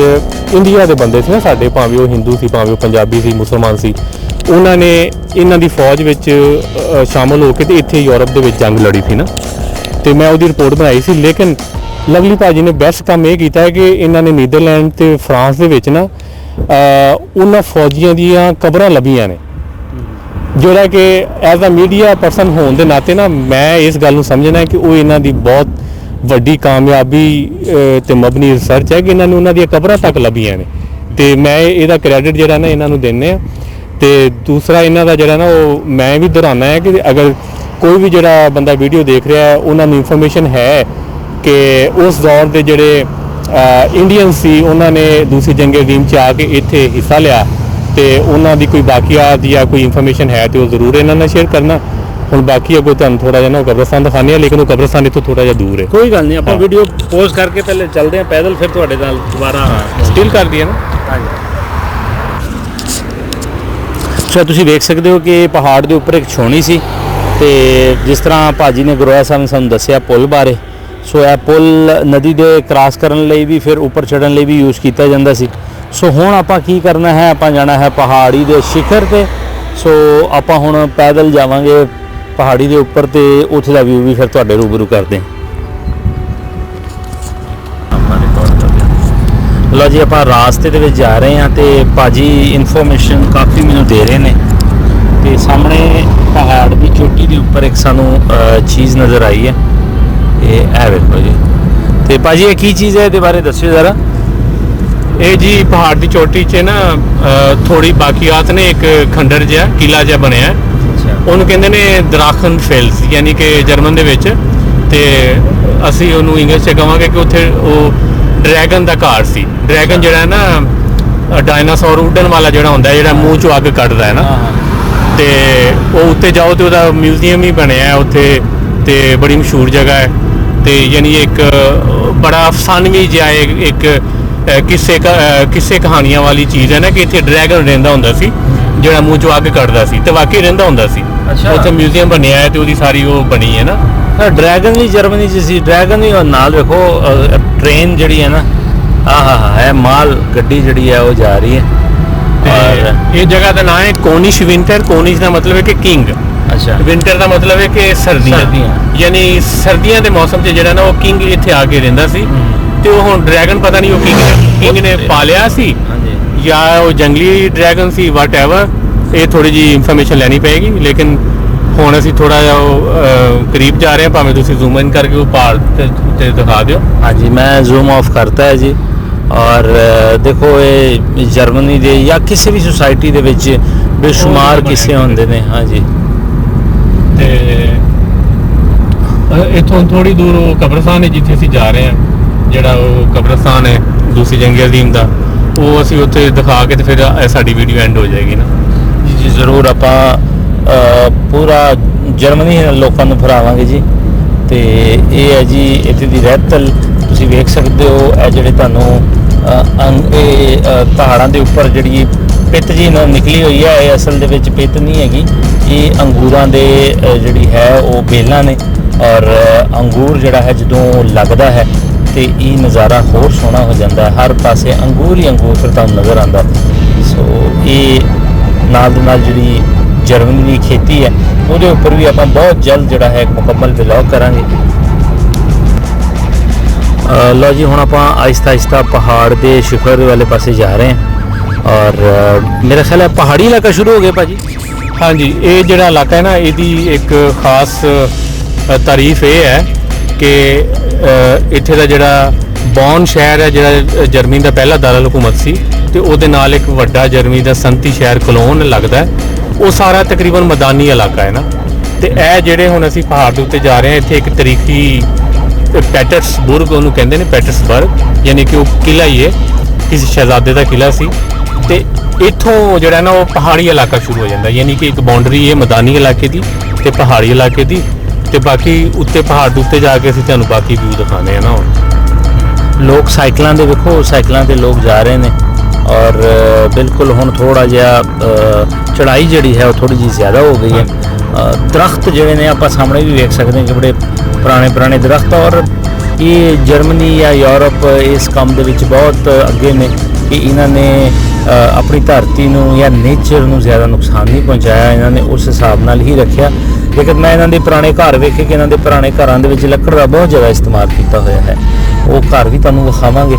ਇੰਡੀਆ ਦੇ ਬੰਦੇ ਸੀ ਨਾ ਸਾਡੇ, ਭਾਵੇਂ ਉਹ ਹਿੰਦੂ ਸੀ, ਭਾਵੇਂ ਉਹ ਪੰਜਾਬੀ ਸੀ, ਮੁਸਲਮਾਨ ਸੀ, ਉਹਨਾਂ ਨੇ ਇਹਨਾਂ ਦੀ ਫੌਜ ਵਿੱਚ ਸ਼ਾਮਲ ਹੋ ਕੇ ਤੇ ਇੱਥੇ ਯੂਰਪ ਦੇ ਵਿੱਚ ਜੰਗ ਲੜੀ ਸੀ ਨਾ, ਤੇ ਮੈਂ ਉਹਦੀ ਰਿਪੋਰਟ ਬਣਾਈ ਸੀ। ਲੇਕਿਨ ਲਵਲੀ ਭਾਜੀ ਨੇ ਬੈਸਟ ਕੰਮ ਇਹ ਕੀਤਾ ਹੈ ਕਿ ਇਹਨਾਂ ਨੇ ਨੀਦਰਲੈਂਡ ਤੇ ਫਰਾਂਸ ਦੇ ਵਿੱਚ ਨਾ ਉਹਨਾਂ ਫੌਜੀਆਂ ਦੀਆਂ ਕਬਰਾਂ ਲੱਭੀਆਂ ਨੇ, ਜਿਹੜਾ ਕਿ ਐਜ਼ ਅ ਮੀਡੀਆ ਪਰਸਨ ਹੋਣ ਦੇ ਨਾਤੇ ਨਾ ਮੈਂ ਇਸ ਗੱਲ ਨੂੰ ਸਮਝਣਾ ਕਿ ਉਹ ਇਹਨਾਂ ਦੀ ਬਹੁਤ ਵੱਡੀ ਕਾਮਯਾਬੀ ਤੇ ਮਬਨੀ ਰਿਸਰਚ ਹੈ ਕਿ ਇਹਨਾਂ ਨੇ ਉਹਨਾਂ ਦੀਆਂ ਕਬਰਾਂ ਤੱਕ ਲੱਭੀਆਂ ਨੇ, ਤੇ ਮੈਂ ਇਹਦਾ ਕ੍ਰੈਡਿਟ ਜਿਹੜਾ ਨਾ ਇਹਨਾਂ ਨੂੰ ਦਿੰਦੇ ਆ। ਤੇ ਦੂਸਰਾ ਇਹਨਾਂ ਦਾ ਜਿਹੜਾ ਨਾ ਉਹ ਮੈਂ ਵੀ ਦੁਹਰਾਉਣਾ ਹੈ ਕਿ ਅਗਰ ਕੋਈ ਵੀ ਜਿਹੜਾ ਬੰਦਾ ਵੀਡੀਓ ਦੇਖ ਰਿਹਾ ਹੈ, ਉਹਨਾਂ ਨੂੰ ਇਨਫੋਰਮੇਸ਼ਨ ਹੈ ਕਿ ਉਸ ਦੌਰ ਦੇ ਜਿਹੜੇ ਇੰਡੀਅਨ ਸੀ, ਉਹਨਾਂ ਨੇ ਦੂਸਰੀ ਜੰਗ ਅਜ਼ੀਮ 'ਚ ਆ ਕੇ ਇੱਥੇ ਹਿੱਸਾ ਲਿਆ, ਤੇ ਉਹਨਾਂ ਦੀ ਕੋਈ ਬਾਕੀਆਤ ਜਾਂ ਕੋਈ ਇਨਫੋਰਮੇਸ਼ਨ ਹੈ ਤੇ ਉਹ ਜ਼ਰੂਰ ਇਹਨਾਂ ਨਾਲ ਸ਼ੇਅਰ ਕਰਨਾ। ਹੁਣ ਬਾਕੀ ਅੱਗੋਂ ਤੁਹਾਨੂੰ ਥੋੜਾ ਜਿਹਾ ਨਾ ਉਹ ਕਬਰਸਤਾਨ ਦਿਖਾਉਂਦੇ ਆ, ਲੇਕਿਨ ਉਹ ਕਬਰਸਤਾਨ ਇੱਥੋਂ ਥੋੜਾ ਜਿਹਾ ਦੂਰ ਹੈ। ਕੋਈ ਗੱਲ ਨਹੀਂ, ਆਪਾਂ ਵੀਡੀਓ ਪੋਜ਼ ਕਰਕੇ ਪਹਿਲੇ ਚੱਲਦੇ ਹਾਂ ਪੈਦਲ, ਫਿਰ ਤੁਹਾਡੇ ਨਾਲ ਦੁਬਾਰਾ ਸਟਿਲ ਕਰ ਦਈਏ ਨਾ। ਹਾਂਜੀ। ਸੋ ਤੁਸੀਂ ਵੇਖ ਸਕਦੇ ਹੋ ਕਿ ਪਹਾੜ ਦੇ ਉੱਪਰ ਇੱਕ ਛਾਉਣੀ ਸੀ, ਤੇ ਜਿਸ ਤਰ੍ਹਾਂ ਭਾਜੀ ਨੇ ਗਰੋਇਆ ਸਾਹਿਬ ਨੇ ਸਾਨੂੰ ਦੱਸਿਆ ਪੁਲ ਬਾਰੇ, ਸੋ ਇਹ ਪੁਲ ਨਦੀ ਦੇ ਕ੍ਰਾਸ ਕਰਨ ਲਈ ਵੀ, ਫਿਰ ਉੱਪਰ ਚੜ੍ਹਨ ਲਈ ਵੀ ਯੂਜ਼ ਕੀਤਾ ਜਾਂਦਾ ਸੀ। ਸੋ ਹੁਣ ਆਪਾਂ ਕੀ ਕਰਨਾ ਹੈ, ਆਪਾਂ ਜਾਣਾ ਹੈ ਪਹਾੜੀ ਦੇ ਸ਼ਿਖਰ ਤੇ। ਸੋ ਆਪਾਂ ਹੁਣ ਪੈਦਲ ਜਾਵਾਂਗੇ ਪਹਾੜੀ ਦੇ ਉੱਪਰ, ਤੇ ਉੱਥੇ ਦਾ ਵਿਊ ਵੀ ਫਿਰ ਤੁਹਾਡੇ ਰੂਬਰੂ ਕਰਦੇ ਹਾਂ। ਲਓ ਜੀ, ਆਪਾਂ ਰਾਸਤੇ ਦੇ ਵਿੱਚ ਜਾ ਰਹੇ ਹਾਂ ਤੇ ਭਾਜੀ ਇਨਫੋਰਮੇਸ਼ਨ ਕਾਫੀ ਮੈਨੂੰ ਦੇ ਰਹੇ ਨੇ, ਤੇ ਸਾਹਮਣੇ ਪਹਾੜ ਦੀ ਚੋਟੀ ਦੇ ਉੱਪਰ ਇੱਕ ਸਾਨੂੰ ਚੀਜ਼ ਨਜ਼ਰ ਆਈ ਹੈ, ਇਹ ਵੇਖੋ ਜੀ। ਤੇ ਭਾਜੀ ਇਹ ਕੀ ਚੀਜ਼ ਹੈ, ਇਹਦੇ ਬਾਰੇ ਦੱਸਿਓ ਜ਼ਰਾ। ਇਹ ਜੀ ਪਹਾੜ ਦੀ ਚੋਟੀ 'ਚ ਨਾ ਥੋੜੀ ਬਾਕੀਆਤ ਨੇ, ਇੱਕ ਖੰਡਰ ਜਿਹਾ ਕਿਲਾ ਜਿਹਾ ਬਣਿਆ, ਉਹਨੂੰ ਕਹਿੰਦੇ ਨੇ ਦਰਾਖਨ ਫੇਲਸ, ਯਾਨੀ ਕਿ ਜਰਮਨ ਦੇ ਵਿੱਚ, ਤੇ ਅਸੀਂ ਉਹਨੂੰ ਇੰਗਲਿਸ਼ 'ਚ ਕਹਾਂਗੇ ਕਿ ਉੱਥੇ ਉਹ ਡਰੈਗਨ ਦਾ ਘਰ ਸੀ। ਡਰੈਗਨ ਜਿਹੜਾ ਨਾ ਡਾਇਨਾਸੌਰ ਉੱਡਣ ਵਾਲਾ ਜਿਹੜਾ ਹੁੰਦਾ, ਜਿਹੜਾ ਮੂੰਹ 'ਚੋਂ ਅੱਗ ਕੱਢਦਾ ਹੈ ਨਾ, ਤੇ ਉਹ ਉੱਤੇ ਜਾਓ ਤੇ ਉਹਦਾ ਮਿਊਜ਼ੀਅਮ ਹੀ ਬਣਿਆ ਹੈ ਉੱਥੇ, ਤੇ ਬੜੀ ਮਸ਼ਹੂਰ ਜਗ੍ਹਾ ਹੈ। ਤੇ ਯਾਨੀ ਇੱਕ ਬੜਾ ਅਫਸਾਨਵੀ ਜਿਹਾ ਇੱਕ ਕਿਸੇ ਕਹਾਣੀਆਂ ਵਾਲੀ ਚੀਜ਼ ਹੈ ਨਾ ਕਿ ਇੱਥੇ ਡਰੈਗਨ ਰਹਿੰਦਾ ਹੁੰਦਾ ਸੀ ਜਿਹੜਾ ਮੂੰਹ ਚੋਂ ਅੱਗ ਕੱਢਦਾ ਸੀ, ਤੇ ਵਾਕਈ ਰਹਿੰਦਾ ਹੁੰਦਾ ਸੀ। ਉੱਥੇ ਮਿਊਜ਼ੀਅਮ ਬਣਿਆ ਹੈ ਤੇ ਉਹਦੀ ਸਾਰੀ ਉਹ ਬਣੀ ਹੈ ਨਾ। ਡਰੈਗਨ ਵੀ ਜਰਮਨੀ 'ਚ ਸੀ, ਡਰੈਗਨ ਵੀ ਨਾਲ ਵੇਖੋ ਟ੍ਰੇਨ ਜਿਹੜੀ ਹੈ ਨਾ, ਹੈ ਮਾਲ ਗੱਡੀ ਜਿਹੜੀ ਹੈ ਉਹ ਜਾ ਰਹੀ ਹੈ। ਤੇ ਇਹ ਜਗ੍ਹਾ ਦਾ ਨਾਮ ਹੈ ਕੋਨਿਸ਼ ਵਿੰਟਰ। ਕੋਨਿਸ਼ ਦਾ ਮਤਲਬ ਹੈ ਕਿ ਕਿੰਗ, ਅੱਛਾ, ਵਿੰਟਰ ਦਾ ਮਤਲਬ ਹੈ ਕਿ ਸਰਦੀਆਂ। ਯਾਨੀ ਸਰਦੀਆਂ ਦੇ ਮੌਸਮ 'ਚ ਜਿਹੜਾ ਨਾ ਉਹ ਕਿੰਗ ਇੱਥੇ ਆ ਕੇ ਰਹਿੰਦਾ ਸੀ। ਤੇ ਉਹ ਹੁਣ ਡਰੈਗਨ ਪਤਾ ਨਹੀਂ ਉਹ ਕਿੰਗ ਨੇ ਪਾਲਿਆ ਸੀ ਜਾਂ ਉਹ ਜੰਗਲੀ ਡਰੈਗਨ ਸੀ, ਵਾਟ ਐਵਰ। ਇਹ ਥੋੜੀ ਜਿਹੀ ਇਨਫੋਰਮੇਸ਼ਨ ਲੈਣੀ ਪਏਗੀ, ਲੇਕਿਨ ਹੁਣ ਅਸੀਂ ਥੋੜਾ ਜਿਹਾ ਕਰੀਬ ਜਾ ਰਹੇ ਹਾਂ। ਭਾਵੇਂ ਤੁਸੀਂ ਜ਼ੂਮ ਇਨ ਕਰਕੇ ਉਹ ਪਹਾੜ ਤੇ ਦਿਖਾ ਦਿਓ। ਹਾਂਜੀ, ਮੈਂ ਜ਼ੂਮ ਆਫ ਕਰਤਾ ਹੈ ਜੀ। ਔਰ ਦੇਖੋ ਇਹ ਜਰਮਨੀ ਦੇ ਜਾਂ ਕਿਸੇ ਵੀ ਸੁਸਾਇਟੀ ਦੇ ਵਿੱਚ ਬੇਸ਼ੁਮਾਰ ਕਿੱਸੇ ਹੁੰਦੇ ਨੇ। ਹਾਂਜੀ, ਤੇ ਇੱਥੋਂ ਥੋੜੀ ਦੂਰ ਉਹ ਕਬਰਸਤਾਨ ਹੈ ਜਿੱਥੇ ਅਸੀਂ ਜਾ ਰਹੇ ਹਾਂ, ਜਿਹੜਾ ਉਹ ਕਬਰਸਤਾਨ ਹੈ ਦੂਸਰੀ ਜੰਗ ਅਜ਼ੀਮ ਦਾ, ਉਹ ਅਸੀਂ ਉੱਥੇ ਦਿਖਾ ਕੇ ਤੇ ਫਿਰ ਸਾਡੀ ਵੀਡੀਓ ਐਂਡ ਹੋ ਜਾਏਗੀ ਨਾ। ਜੀ ਜ਼ਰੂਰ, ਆਪਾਂ ਪੂਰਾ ਜਰਮਨੀ ਲੋਕਾਂ ਨੂੰ ਫਰਾਵਾਂਗੇ ਜੀ। ਤੇ ਇਹ ਹੈ ਜੀ ਇੱਥੇ ਦੀ ਰਹਿਤਲ, ਤੁਸੀਂ ਵੇਖ ਸਕਦੇ ਹੋ। ਇਹ ਜਿਹੜੇ ਤੁਹਾਨੂੰ ਪਹਾੜਾਂ ਦੇ ਉੱਪਰ ਜਿਹੜੀ ਪਿੱਤ ਜੀ ਨਾਲ ਨਿਕਲੀ ਹੋਈ ਹੈ, ਇਹ ਅਸਲ ਦੇ ਵਿੱਚ ਪਿੱਤ ਨਹੀਂ ਹੈਗੀ, ਇਹ ਅੰਗੂਰਾਂ ਦੇ ਜਿਹੜੀ ਹੈ ਉਹ ਬੇਲਾਂ ਨੇ। ਔਰ ਅੰਗੂਰ ਜਿਹੜਾ ਹੈ ਜਦੋਂ ਲੱਗਦਾ ਹੈ ਤੇ ਇਹ ਨਜ਼ਾਰਾ ਹੋਰ ਸੋਹਣਾ ਹੋ ਜਾਂਦਾ ਹੈ। ਹਰ ਪਾਸੇ ਅੰਗੂਰ ਹੀ ਅੰਗੂਰ ਫਿਰ ਤੁਹਾਨੂੰ ਨਜ਼ਰ ਆਉਂਦਾ। ਸੋ ਇਹ ਨਾਲ ਦੇ ਨਾਲ ਜਿਹੜੀ ਜਰਮਨੀ ਦੀ ਖੇਤੀ ਹੈ ਉਹਦੇ ਉੱਪਰ ਵੀ ਆਪਾਂ ਬਹੁਤ ਜਲਦ ਜਿਹੜਾ ਹੈ ਇੱਕ ਮੁਕੰਮਲ ਵਲੌਗ ਕਰਾਂਗੇ। ਲਓ ਜੀ, ਹੁਣ ਆਪਾਂ ਆਹਿਸਤਾ ਆਹਿਸਤਾ ਪਹਾੜ ਦੇ ਸ਼ਿਖਰ ਵਾਲੇ ਪਾਸੇ ਜਾ ਰਹੇ ਹਾਂ। ਔਰ ਮੇਰਾ ਖਿਆਲ ਹੈ ਪਹਾੜੀ ਇਲਾਕਾ ਸ਼ੁਰੂ ਹੋ ਗਿਆ ਭਾਜੀ। ਹਾਂਜੀ, ਇਹ ਜਿਹੜਾ ਇਲਾਕਾ ਹੈ ਨਾ, ਇਹਦੀ ਇੱਕ ਖਾਸ ਤਾਰੀਫ ਇਹ ਹੈ ਕਿ ਇੱਥੇ ਦਾ ਜਿਹੜਾ ਬੌਨ ਸ਼ਹਿਰ ਹੈ, ਜਿਹੜਾ ਜਰਮਨੀ ਦਾ ਪਹਿਲਾ ਦਾਰੁਲ ਹਕੂਮਤ ਸੀ, ਤੇ ਉਹਦੇ ਨਾਲ ਇੱਕ ਵੱਡਾ ਜਰਮਨੀ ਦਾ ਸਨਅਤੀ ਸ਼ਹਿਰ ਕੋਲੋਨ ਲੱਗਦਾ, ਉਹ ਸਾਰਾ ਤਕਰੀਬਨ ਮੈਦਾਨੀ ਇਲਾਕਾ ਹੈ ਨਾ। ਤੇ ਇਹ ਜਿਹੜੇ ਹੁਣ ਅਸੀਂ ਪਹਾੜ ਦੇ ਉੱਤੇ ਜਾ ਰਹੇ ਹਾਂ, ਇੱਥੇ ਇੱਕ ਤਾਰੀਖੀ ਪੈਟਰਸਬੁਰਗ ਉਹਨੂੰ ਕਹਿੰਦੇ ਨੇ, ਪੈਟਰਸਬਰਗ, ਯਾਨੀ ਕਿ ਉਹ ਕਿਲਾ ਹੀ ਹੈ, ਕਿਸੇ ਸ਼ਹਿਜ਼ਾਦੇ ਦਾ ਕਿਲਾ ਸੀ। ਤੇ ਇੱਥੋਂ ਜਿਹੜਾ ਨਾ ਉਹ ਪਹਾੜੀ ਇਲਾਕਾ ਸ਼ੁਰੂ ਹੋ ਜਾਂਦਾ, ਯਾਨੀ ਕਿ ਇੱਕ ਬਾਉਂਡਰੀ ਹੈ ਮੈਦਾਨੀ ਇਲਾਕੇ ਦੀ ਤੇ ਪਹਾੜੀ ਇਲਾਕੇ ਦੀ। ਤੇ ਬਾਕੀ ਉੱਤੇ ਪਹਾੜ ਦੇ ਉੱਤੇ ਜਾ ਕੇ ਅਸੀਂ ਤੁਹਾਨੂੰ ਬਾਕੀ ਵਿਊ ਦਿਖਾਉਂਦੇ ਆ ਨਾ। ਹੁਣ ਲੋਕ ਸਾਈਕਲਾਂ ਦੇ ਵੇਖੋ, ਸਾਈਕਲਾਂ ਤੇ ਲੋਕ ਜਾ ਰਹੇ ਨੇ। ਔਰ ਬਿਲਕੁਲ ਹੁਣ ਥੋੜਾ ਜਿਹਾ ਚੜਾਈ ਜਿਹੜੀ ਹੈ ਉਹ ਥੋੜੀ ਜਿਹੀ ਜ਼ਿਆਦਾ ਹੋ ਗਈ ਹੈ। ਦਰਖਤ ਜਿਹੜੇ ਨੇ ਆਪਾਂ ਸਾਹਮਣੇ ਵੀ ਵੇਖ ਸਕਦੇ ਹਾਂ ਕਿ ਬੜੇ ਪੁਰਾਣੇ ਦਰਖਤ। ਔਰ ਇਹ ਜਰਮਨੀ ਜਾਂ ਯੂਰਪ ਇਸ ਕੰਮ ਦੇ ਵਿੱਚ ਬਹੁਤ ਅੱਗੇ ਨੇ ਕਿ ਇਹਨਾਂ ਨੇ ਆਪਣੀ ਧਰਤੀ ਨੂੰ ਜਾਂ ਨੇਚਰ ਨੂੰ ਜ਼ਿਆਦਾ ਨੁਕਸਾਨ ਨਹੀਂ ਪਹੁੰਚਾਇਆ, ਇਹਨਾਂ ਨੇ ਉਸ ਹਿਸਾਬ ਨਾਲ ਹੀ ਰੱਖਿਆ। ਲੇਕਿਨ ਮੈਂ ਇਹਨਾਂ ਦੇ ਪੁਰਾਣੇ ਘਰ ਵੇਖੇ ਕਿ ਇਹਨਾਂ ਦੇ ਪੁਰਾਣੇ ਘਰਾਂ ਦੇ ਵਿੱਚ ਲੱਕੜ ਦਾ ਬਹੁਤ ਜ਼ਿਆਦਾ ਇਸਤੇਮਾਲ ਕੀਤਾ ਹੋਇਆ ਹੈ। ਉਹ ਘਰ ਵੀ ਤੁਹਾਨੂੰ ਵਿਖਾਵਾਂਗੇ।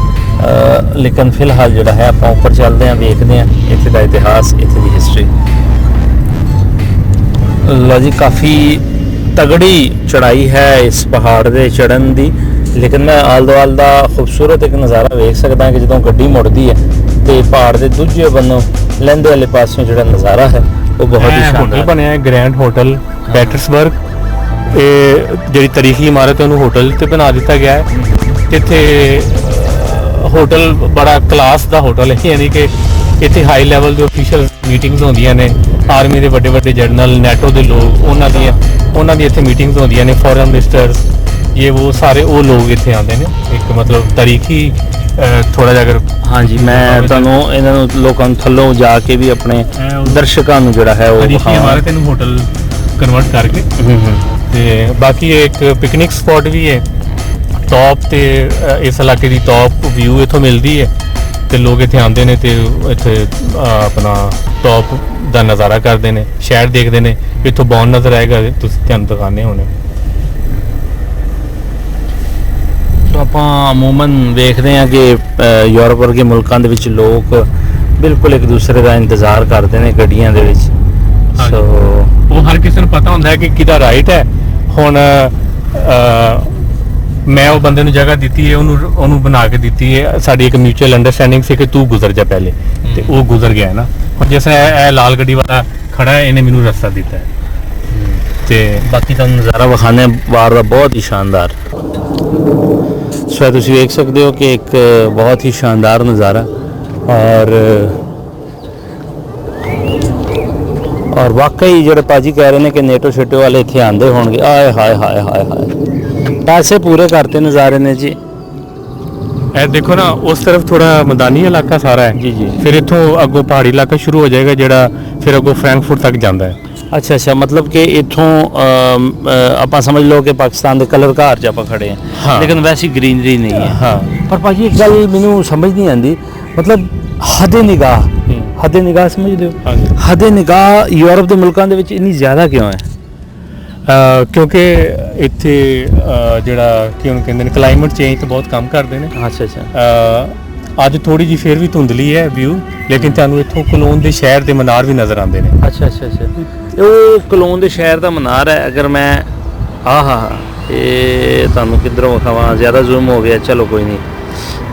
ਲੇਕਿਨ ਫਿਲਹਾਲ ਜਿਹੜਾ ਹੈ ਆਪਾਂ ਉੱਪਰ ਚੱਲਦੇ ਹਾਂ, ਵੇਖਦੇ ਹਾਂ ਇੱਥੇ ਦਾ ਇਤਿਹਾਸ, ਇੱਥੇ ਦੀ ਹਿਸਟਰੀ। ਲਓ ਜੀ, ਕਾਫੀ ਤਗੜੀ ਚੜਾਈ ਹੈ ਇਸ ਪਹਾੜ ਦੇ ਚੜ੍ਹਨ ਦੀ। ਲੇਕਿਨ ਮੈਂ ਆਲ ਦੁਆਲ ਦਾ ਖੂਬਸੂਰਤ ਇੱਕ ਨਜ਼ਾਰਾ ਵੇਖ ਸਕਦਾ ਕਿ ਜਦੋਂ ਗੱਡੀ ਮੁੜਦੀ ਹੈ ਤੇ ਪਹਾੜ ਦੇ ਦੂਜੇ ਬੰਨੋਂ ਲਹਿੰਦੇ ਵਾਲੇ ਪਾਸਿਓਂ ਜਿਹੜਾ ਨਜ਼ਾਰਾ ਹੈ ਉਹ ਬਹੁਤ ਹੀ ਸ਼ਾਨਦਾਰ ਬਣਿਆ ਹੈ। ਗ੍ਰੈਂਡ ਹੋਟਲ ਪੈਟਰਸਬਰਗ, ਇਹ ਜਿਹੜੀ ਤਾਰੀਖੀ ਇਮਾਰਤ ਹੈ ਉਹਨੂੰ ਹੋਟਲ ਤੇ ਬਣਾ ਦਿੱਤਾ ਗਿਆ ਹੈ। ਇੱਥੇ ਹੋਟਲ ਬੜਾ ਕਲਾਸ ਦਾ ਹੋਟਲ ਹੈ, ਯਾਨੀ ਕਿ ਇੱਥੇ ਹਾਈ ਲੈਵਲ ਦੇ ਅਫੀਸ਼ੀਅਲ ਮੀਟਿੰਗਸ ਹੁੰਦੀਆਂ ਨੇ। ਆਰਮੀ ਦੇ ਵੱਡੇ ਜਨਰਲ, ਨੈਟੋ ਦੇ ਲੋਕ, ਉਹਨਾਂ ਦੀ ਇੱਥੇ ਮੀਟਿੰਗਸ ਹੁੰਦੀਆਂ ਨੇ। ਫੋਰਨ ਮਿਨਿਸਟਰਸ, ਇਹ ਉਹ ਸਾਰੇ ਉਹ ਲੋਕ ਇੱਥੇ ਆਉਂਦੇ ਨੇ। ਇੱਕ ਮਤਲਬ ਤਾਰੀਖੀ ਥੋੜਾ ਜਿਹਾ ਅਗਰ ਹਾਂਜੀ, ਮੈਂ ਤੁਹਾਨੂੰ ਇਹਨਾਂ ਨੂੰ ਲੋਕਾਂ ਨੂੰ ਥੱਲੋਂ ਜਾ ਕੇ ਵੀ ਆਪਣੇ ਦਰਸ਼ਕਾਂ ਨੂੰ ਜਿਹੜਾ ਹੈ ਉਹ ਤਾਰੀਖੀ ਇਮਾਰਤ ਨੂੰ ਹੋਟਲ ਕਨਵਰਟ ਕਰਕੇ। ਤੇ ਬਾਕੀ ਇੱਕ ਪਿਕਨਿਕ ਸਪੌਟ ਵੀ ਹੈ ਟੌਪ ਤੇ, ਇਸ ਇਲਾਕੇ ਦੀ ਟੌਪ ਵਿਊ ਇੱਥੋਂ ਮਿਲਦੀ ਹੈ ਤੇ ਲੋਕ ਇੱਥੇ ਆਉਂਦੇ ਨੇ ਤੇ ਇੱਥੇ ਆਪਣਾ ਟੌਪ ਦਾ ਨਜ਼ਾਰਾ ਕਰਦੇ ਨੇ, ਸ਼ਹਿਰ ਦੇਖਦੇ ਨੇ। ਇੱਥੋਂ ਬੌਨ ਨਜ਼ਰ ਆਏਗਾ, ਤੁਸੀਂ ਤੁਹਾਨੂੰ ਦਿਖਾਉਂਦੇ ਹੋਣੇ। ਆਪਾਂ ਅਮੂਮਨ ਵੇਖਦੇ ਹਾਂ ਕਿ ਯੂਰਪ ਵਰਗੇ ਮੁਲਕਾਂ ਦੇ ਵਿੱਚ ਲੋਕ ਬਿਲਕੁਲ ਇੱਕ ਦੂਸਰੇ ਦਾ ਇੰਤਜ਼ਾਰ ਕਰਦੇ ਨੇ ਗੱਡੀਆਂ ਦੇ ਵਿੱਚ। ਸੋ ਉਹ ਹਰ ਕਿਸੇ ਨੂੰ ਪਤਾ ਹੁੰਦਾ ਹੈ ਕਿ ਕਿਹਦਾ ਰਾਈਟ ਹੈ। ਹੁਣ ਮੈਂ ਉਹ ਬੰਦੇ ਨੂੰ ਜਗ੍ਹਾ ਦਿੱਤੀ ਹੈ, ਉਹਨੂੰ ਬਣਾ ਕੇ ਦਿੱਤੀ ਹੈ। ਸਾਡੀ ਇੱਕ ਮਿਊਚੁਅਲ ਅੰਡਰਸਟੈਂਡਿੰਗ ਸੀ ਕਿ ਤੂੰ ਗੁਜ਼ਰ ਜਾ ਪਹਿਲੇ, ਤੇ ਉਹ ਗੁਜ਼ਰ ਗਿਆ ਨਾ। ਹੁਣ ਜਿਸ ਤਰ੍ਹਾਂ ਇਹ ਲਾਲ ਗੱਡੀ ਵਾਲਾ ਖੜਾ ਹੈ, ਇਹਨੇ ਮੈਨੂੰ ਰਸਤਾ ਦਿੱਤਾ ਹੈ। ਤੇ ਬਾਕੀ ਤੁਹਾਨੂੰ ਨਜ਼ਾਰਾ ਵਿਖਾਣੇ ਬਾਹਰ ਦਾ ਬਹੁਤ ਹੀ ਸ਼ਾਨਦਾਰ। ਸੋ ਤੁਸੀਂ ਵੇਖ ਸਕਦੇ ਹੋ ਕਿ ਇੱਕ ਬਹੁਤ ਹੀ ਸ਼ਾਨਦਾਰ ਨਜ਼ਾਰਾ। ਔਰ ਵਾਕਈ ਜਿਹੜੇ ਭਾਜੀ ਕਹਿ ਰਹੇ ਨੇ ਕਿ ਨੇਟੋ ਸ਼ੇਟੋ ਵਾਲੇ ਇੱਥੇ ਆਂਦੇ ਹੋਣਗੇ। ਆਏ ਹਾਏ ਹਾਏ ਹਾਏ ਹਾਏ, ਪੈਸੇ ਪੂਰੇ ਕਰਤੇ ਨਜ਼ਾਰੇ ਨੇ ਜੀ। ਇਹ ਦੇਖੋ ਨਾ ਉਸ ਤਰਫ ਥੋੜਾ ਮੈਦਾਨੀ ਇਲਾਕਾ ਸਾਰਾ ਹੈ ਜੀ ਜੀ। ਫਿਰ ਇੱਥੋਂ ਅੱਗੋਂ ਪਹਾੜੀ ਇਲਾਕਾ ਸ਼ੁਰੂ ਹੋ ਜਾਏਗਾ ਜਿਹੜਾ ਫਿਰ ਅੱਗੋਂ ਫਰੈਂਕਫੁਰਟ ਤੱਕ ਜਾਂਦਾ ਹੈ। ਅੱਛਾ ਅੱਛਾ, ਮਤਲਬ ਕਿ ਇੱਥੋਂ ਆਪਾਂ ਸਮਝ ਲਓ ਕਿ ਪਾਕਿਸਤਾਨ ਦੇ ਕਲਰ ਘਰ 'ਚ ਆਪਾਂ ਖੜੇ ਹਾਂ, ਹਾਂ। ਲੇਕਿਨ ਵੈਸੀ ਗ੍ਰੀਨਰੀ ਨਹੀਂ ਹੈ। ਹਾਂ ਪਰ ਭਾਜੀ ਇੱਕ ਗੱਲ ਮੈਨੂੰ ਸਮਝ ਨਹੀਂ ਆਉਂਦੀ, ਮਤਲਬ ਹੱਦੇ ਨਿਗਾਹ ਸਮਝਦੇ ਹੋ? ਹਾਂਜੀ। ਹੱਦੇ ਨਿਗਾਹ ਯੂਰਪ ਦੇ ਮੁਲਕਾਂ ਦੇ ਵਿੱਚ ਇੰਨੀ ਜ਼ਿਆਦਾ ਕਿਉਂ ਹੈ? ਕਿਉਂਕਿ ਇੱਥੇ ਜਿਹੜਾ ਕੀ ਉਹਨੂੰ ਕਹਿੰਦੇ ਨੇ ਕਲਾਈਮੇਟ ਚੇਂਜ ਤੇ ਬਹੁਤ ਕੰਮ ਕਰਦੇ ਨੇ। ਅੱਛਾ ਅੱਛਾ ਅੱਜ ਥੋੜੀ ਜਿਹੀ ਫੇਰ ਵੀ ਧੁੰਦਲੀ ਹੈ ਵਿਊ, ਲੇਕਿਨ ਤੁਹਾਨੂੰ ਇੱਥੋਂ ਕਲੋਨ ਦੇ ਸ਼ਹਿਰ ਦੇ ਮਨਾਰ ਵੀ ਨਜ਼ਰ ਆਉਂਦੇ ਨੇ। ਅੱਛਾ ਅੱਛਾ ਅੱਛਾ, ਉਹ ਕਲੋਨ ਦੇ ਸ਼ਹਿਰ ਦਾ ਮਨਾਰ ਹੈ। ਅਗਰ ਮੈਂ ਇਹ ਤੁਹਾਨੂੰ ਕਿੱਧਰੋਂ ਵਿਖਾਵਾਂ, ਜ਼ਿਆਦਾ ਜ਼ੂਮ ਹੋ ਗਿਆ, ਚਲੋ ਕੋਈ ਨਹੀਂ।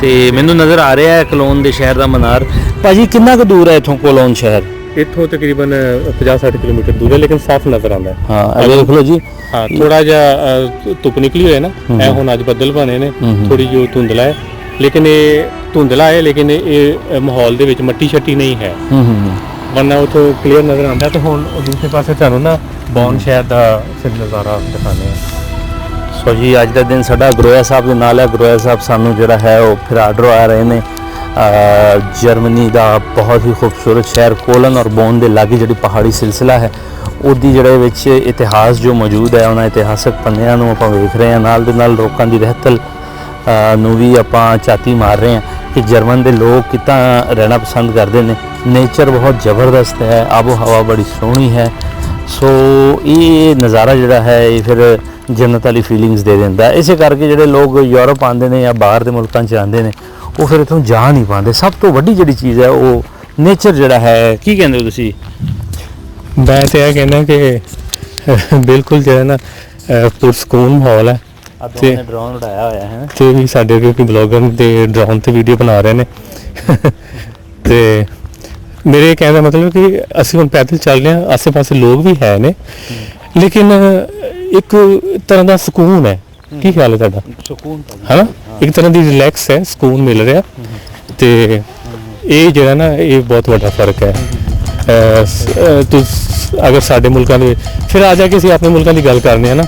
ਤੇ ਮੈਨੂੰ ਨਜ਼ਰ ਆ ਰਿਹਾ ਹੈ ਕਲੋਨ ਦੇ ਸ਼ਹਿਰ ਦਾ ਮਨਾਰ। ਭਾਜੀ ਕਿੰਨਾ ਕੁ ਦੂਰ ਹੈ ਇੱਥੋਂ ਕਲੋਨ ਸ਼ਹਿਰ? ਇੱਥੋਂ ਤਕਰੀਬਨ 50-60 ਕਿਲੋਮੀਟਰ ਦੂਰ ਹੈ, ਲੇਕਿਨ ਸਾਫ਼ ਨਜ਼ਰ ਆਉਂਦਾ ਹੈ। ਹਾਂ ਇਹ ਦੇਖ ਲਓ ਜੀ। ਹਾਂ ਥੋੜਾ ਜਿਹਾ ਧੁੱਪ ਨਿਕਲੀ ਹੋਈ ਹੈ ਨਾ, ਇਹ ਹੁਣ ਅੱਜ ਬੱਦਲ ਬਣੇ ਨੇ, ਥੋੜੀ ਜਿਹੀ ਧੁੰਦਲਾ ਹੈ, ਲੇਕਿਨ ਇਹ ਧੁੰਦਲਾ ਹੈ, ਲੇਕਿਨ ਇਹ ਮਾਹੌਲ ਦੇ ਵਿੱਚ ਮੱਟੀ ਛੱਟੀ ਨਹੀਂ ਹੈ। ਵਰਨਾ ਉੱਥੋਂ ਕਲੀਅਰ ਨਜ਼ਰ ਆਉਂਦਾ। ਤੇ ਹੁਣ ਦੂਸਰੇ ਪਾਸੇ ਤੁਹਾਨੂੰ ਨਾ ਬੌਨ ਸ਼ਹਿਰ ਦਾ ਫਿਰ ਨਜ਼ਾਰਾ ਦਿਖਾਉਂਦੇ ਹਾਂ। ਸੋ ਜੀ ਅੱਜ ਦਾ ਦਿਨ ਸਾਡਾ ਗਰੋਇਆ ਸਾਹਿਬ ਦੇ ਨਾਲ ਹੈ। ਗਰੋਇਆ ਸਾਹਿਬ ਸਾਨੂੰ ਜਿਹੜਾ ਹੈ ਉਹ ਫਿਰ ਆਰਡਰ ਆ ਰਹੇ ਨੇ ਜਰਮਨੀ ਦਾ ਬਹੁਤ ਹੀ ਖੂਬਸੂਰਤ ਸ਼ਹਿਰ ਕੋਲਨ ਔਰ ਬੌਨ ਦੇ ਲਾਗੇ ਜਿਹੜੀ ਪਹਾੜੀ ਸਿਲਸਿਲਾ ਹੈ ਉਹਦੀ ਜਿਹੜੇ ਵਿੱਚ ਇਤਿਹਾਸ ਜੋ ਮੌਜੂਦ ਹੈ, ਉਹਨਾਂ ਇਤਿਹਾਸਕ ਪੰਨਿਆਂ ਨੂੰ ਆਪਾਂ ਵੇਖ ਰਹੇ ਹਾਂ। ਨਾਲ ਦੇ ਨਾਲ ਲੋਕਾਂ ਦੀ ਰਹਿਤਲ ਨੂੰ ਵੀ ਆਪਾਂ ਝਾਤੀ ਮਾਰ ਰਹੇ ਹਾਂ ਕਿ ਜਰਮਨ ਦੇ ਲੋਕ ਕਿੱਦਾਂ ਰਹਿਣਾ ਪਸੰਦ ਕਰਦੇ ਨੇ। ਨੇਚਰ ਬਹੁਤ ਜ਼ਬਰਦਸਤ ਹੈ, ਆਬੋ ਹਵਾ ਬੜੀ ਸੋਹਣੀ ਹੈ। ਸੋ ਇਹ ਨਜ਼ਾਰਾ ਜਿਹੜਾ ਹੈ ਇਹ ਫਿਰ ਜੰਨਤ ਵਾਲੀ ਫੀਲਿੰਗਸ ਦੇ ਦਿੰਦਾ। ਇਸੇ ਕਰਕੇ ਜਿਹੜੇ ਲੋਕ ਯੂਰਪ ਆਉਂਦੇ ਨੇ ਜਾਂ ਬਾਹਰ ਦੇ ਮੁਲਕਾਂ 'ਚ ਆਉਂਦੇ ਨੇ ਉਹ ਫਿਰ ਇੱਥੋਂ ਜਾ ਨਹੀਂ ਪਾਉਂਦੇ। ਸਭ ਤੋਂ ਵੱਡੀ ਜਿਹੜੀ ਚੀਜ਼ ਹੈ ਉਹ ਨੇਚਰ ਜਿਹੜਾ ਹੈ। ਕੀ ਕਹਿੰਦੇ ਹੋ ਤੁਸੀਂ? ਮੈਂ ਤਾਂ ਇਹ ਕਹਿੰਦਾ ਕਿ ਬਿਲਕੁਲ ਜਿਹੜਾ ਨਾ ਪੁਰਸਕੂਨ ਮਾਹੌਲ ਹੈ। ਤੇ ਡਰੋਨ ਉਡਾਇਆ ਹੋਇਆ ਹੈ ਤੇ ਵੀ ਸਾਡੇ ਕੋਈ ਬਲੌਗਰ ਤੇ ਡਰੋਨ ਤੇ ਵੀਡੀਓ ਬਣਾ ਰਹੇ ਨੇ। ਤੇ ਮੇਰੇ ਕਹਿਣ ਦਾ ਮਤਲਬ ਕਿ ਅਸੀਂ ਹੁਣ ਪੈਦਲ ਚੱਲ ਰਹੇ ਹਾਂ, ਆਸੇ-ਪਾਸੇ ਲੋਕ ਵੀ ਹੈ ਨੇ, ਲੇਕਿਨ ਇੱਕ ਤਰ੍ਹਾਂ ਦਾ ਸਕੂਨ ਹੈ। ਕੀ ਖਿਆਲ ਹੈ ਤੁਹਾਡਾ? ਸਕੂਨ ਹੈ ਨਾ, ਇੱਕ ਤਰ੍ਹਾਂ ਦੀ ਰਿਲੈਕਸ ਹੈ, ਸਕੂਨ ਮਿਲ ਰਿਹਾ। ਤੇ ਇਹ ਜਿਹੜਾ ਨਾ ਇਹ ਬਹੁਤ ਵੱਡਾ ਫਰਕ ਹੈ। ਅਗਰ ਸਾਡੇ ਮੁਲਕਾਂ ਦੇ ਫਿਰ ਆ ਜਾ ਕੇ ਅਸੀਂ ਆਪਣੇ ਮੁਲਕਾਂ ਦੀ ਗੱਲ ਕਰਨੇ ਆ ਨਾ,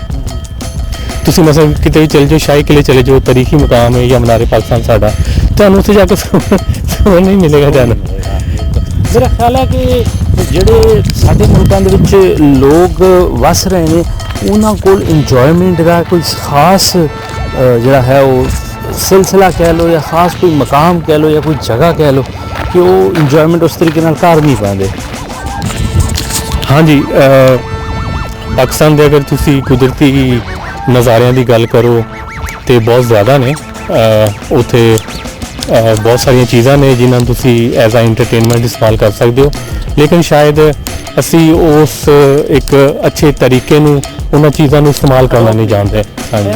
ਤੁਸੀਂ ਮਸਲ ਕਿਤੇ ਵੀ ਚਲੇ ਜਾਓ, ਸ਼ਾਹੀ ਕਿਲੇ ਚਲੇ ਜਾਓ, ਤਾਰੀਖੀ ਮੁਕਾਮ ਹੈ ਜਾਂ ਮਨਾਰੇ ਪਾਕਿਸਤਾਨ ਸਾਡਾ, ਤੁਹਾਨੂੰ ਉੱਥੇ ਜਾ ਕੇ ਸਕੂਨ ਨਹੀਂ ਮਿਲੇਗਾ ਤੁਹਾਨੂੰ। ਮੇਰਾ ਖਿਆਲ ਹੈ ਕਿ ਜਿਹੜੇ ਸਾਡੇ ਮੁਲਕਾਂ ਦੇ ਵਿੱਚ ਲੋਕ ਵਸ ਰਹੇ ਨੇ ਉਹਨਾਂ ਕੋਲ ਇੰਜੋਇਮੈਂਟ ਦਾ ਕੋਈ ਖਾਸ ਜਿਹੜਾ ਹੈ ਉਹ ਸਿਲਸਿਲਾ ਕਹਿ ਲਓ ਜਾਂ ਖਾਸ ਕੋਈ ਮਕਾਮ ਕਹਿ ਲਓ ਜਾਂ ਕੋਈ ਜਗ੍ਹਾ ਕਹਿ ਲਓ ਕਿ ਉਹ ਇੰਜੋਇਮੈਂਟ ਉਸ ਤਰੀਕੇ ਨਾਲ ਕਰ ਨਹੀਂ ਪਾਉਂਦੇ। ਹਾਂਜੀ, ਪਾਕਿਸਤਾਨ ਦੇ ਅਗਰ ਤੁਸੀਂ ਕੁਦਰਤੀ ਨਜ਼ਾਰਿਆਂ ਦੀ ਗੱਲ ਕਰੋ ਤੇ ਬਹੁਤ ਜ਼ਿਆਦਾ ਨੇ। ਉੱਥੇ ਬਹੁਤ ਸਾਰੀਆਂ ਚੀਜ਼ਾਂ ਨੇ ਜਿਨ੍ਹਾਂ ਨੂੰ ਤੁਸੀਂ ਐਜ਼ ਆ ਐਂਟਰਟੇਨਮੈਂਟ ਇਸਤੇਮਾਲ ਕਰ ਸਕਦੇ ਹੋ, ਲੇਕਿਨ ਸ਼ਾਇਦ ਅਸੀਂ ਉਸ ਇੱਕ ਅੱਛੇ ਤਰੀਕੇ ਨੂੰ ਉਹਨਾਂ ਚੀਜ਼ਾਂ ਨੂੰ ਇਸਤੇਮਾਲ ਕਰਨਾ ਨਹੀਂ ਜਾਣਦੇ। ਹਾਂਜੀ,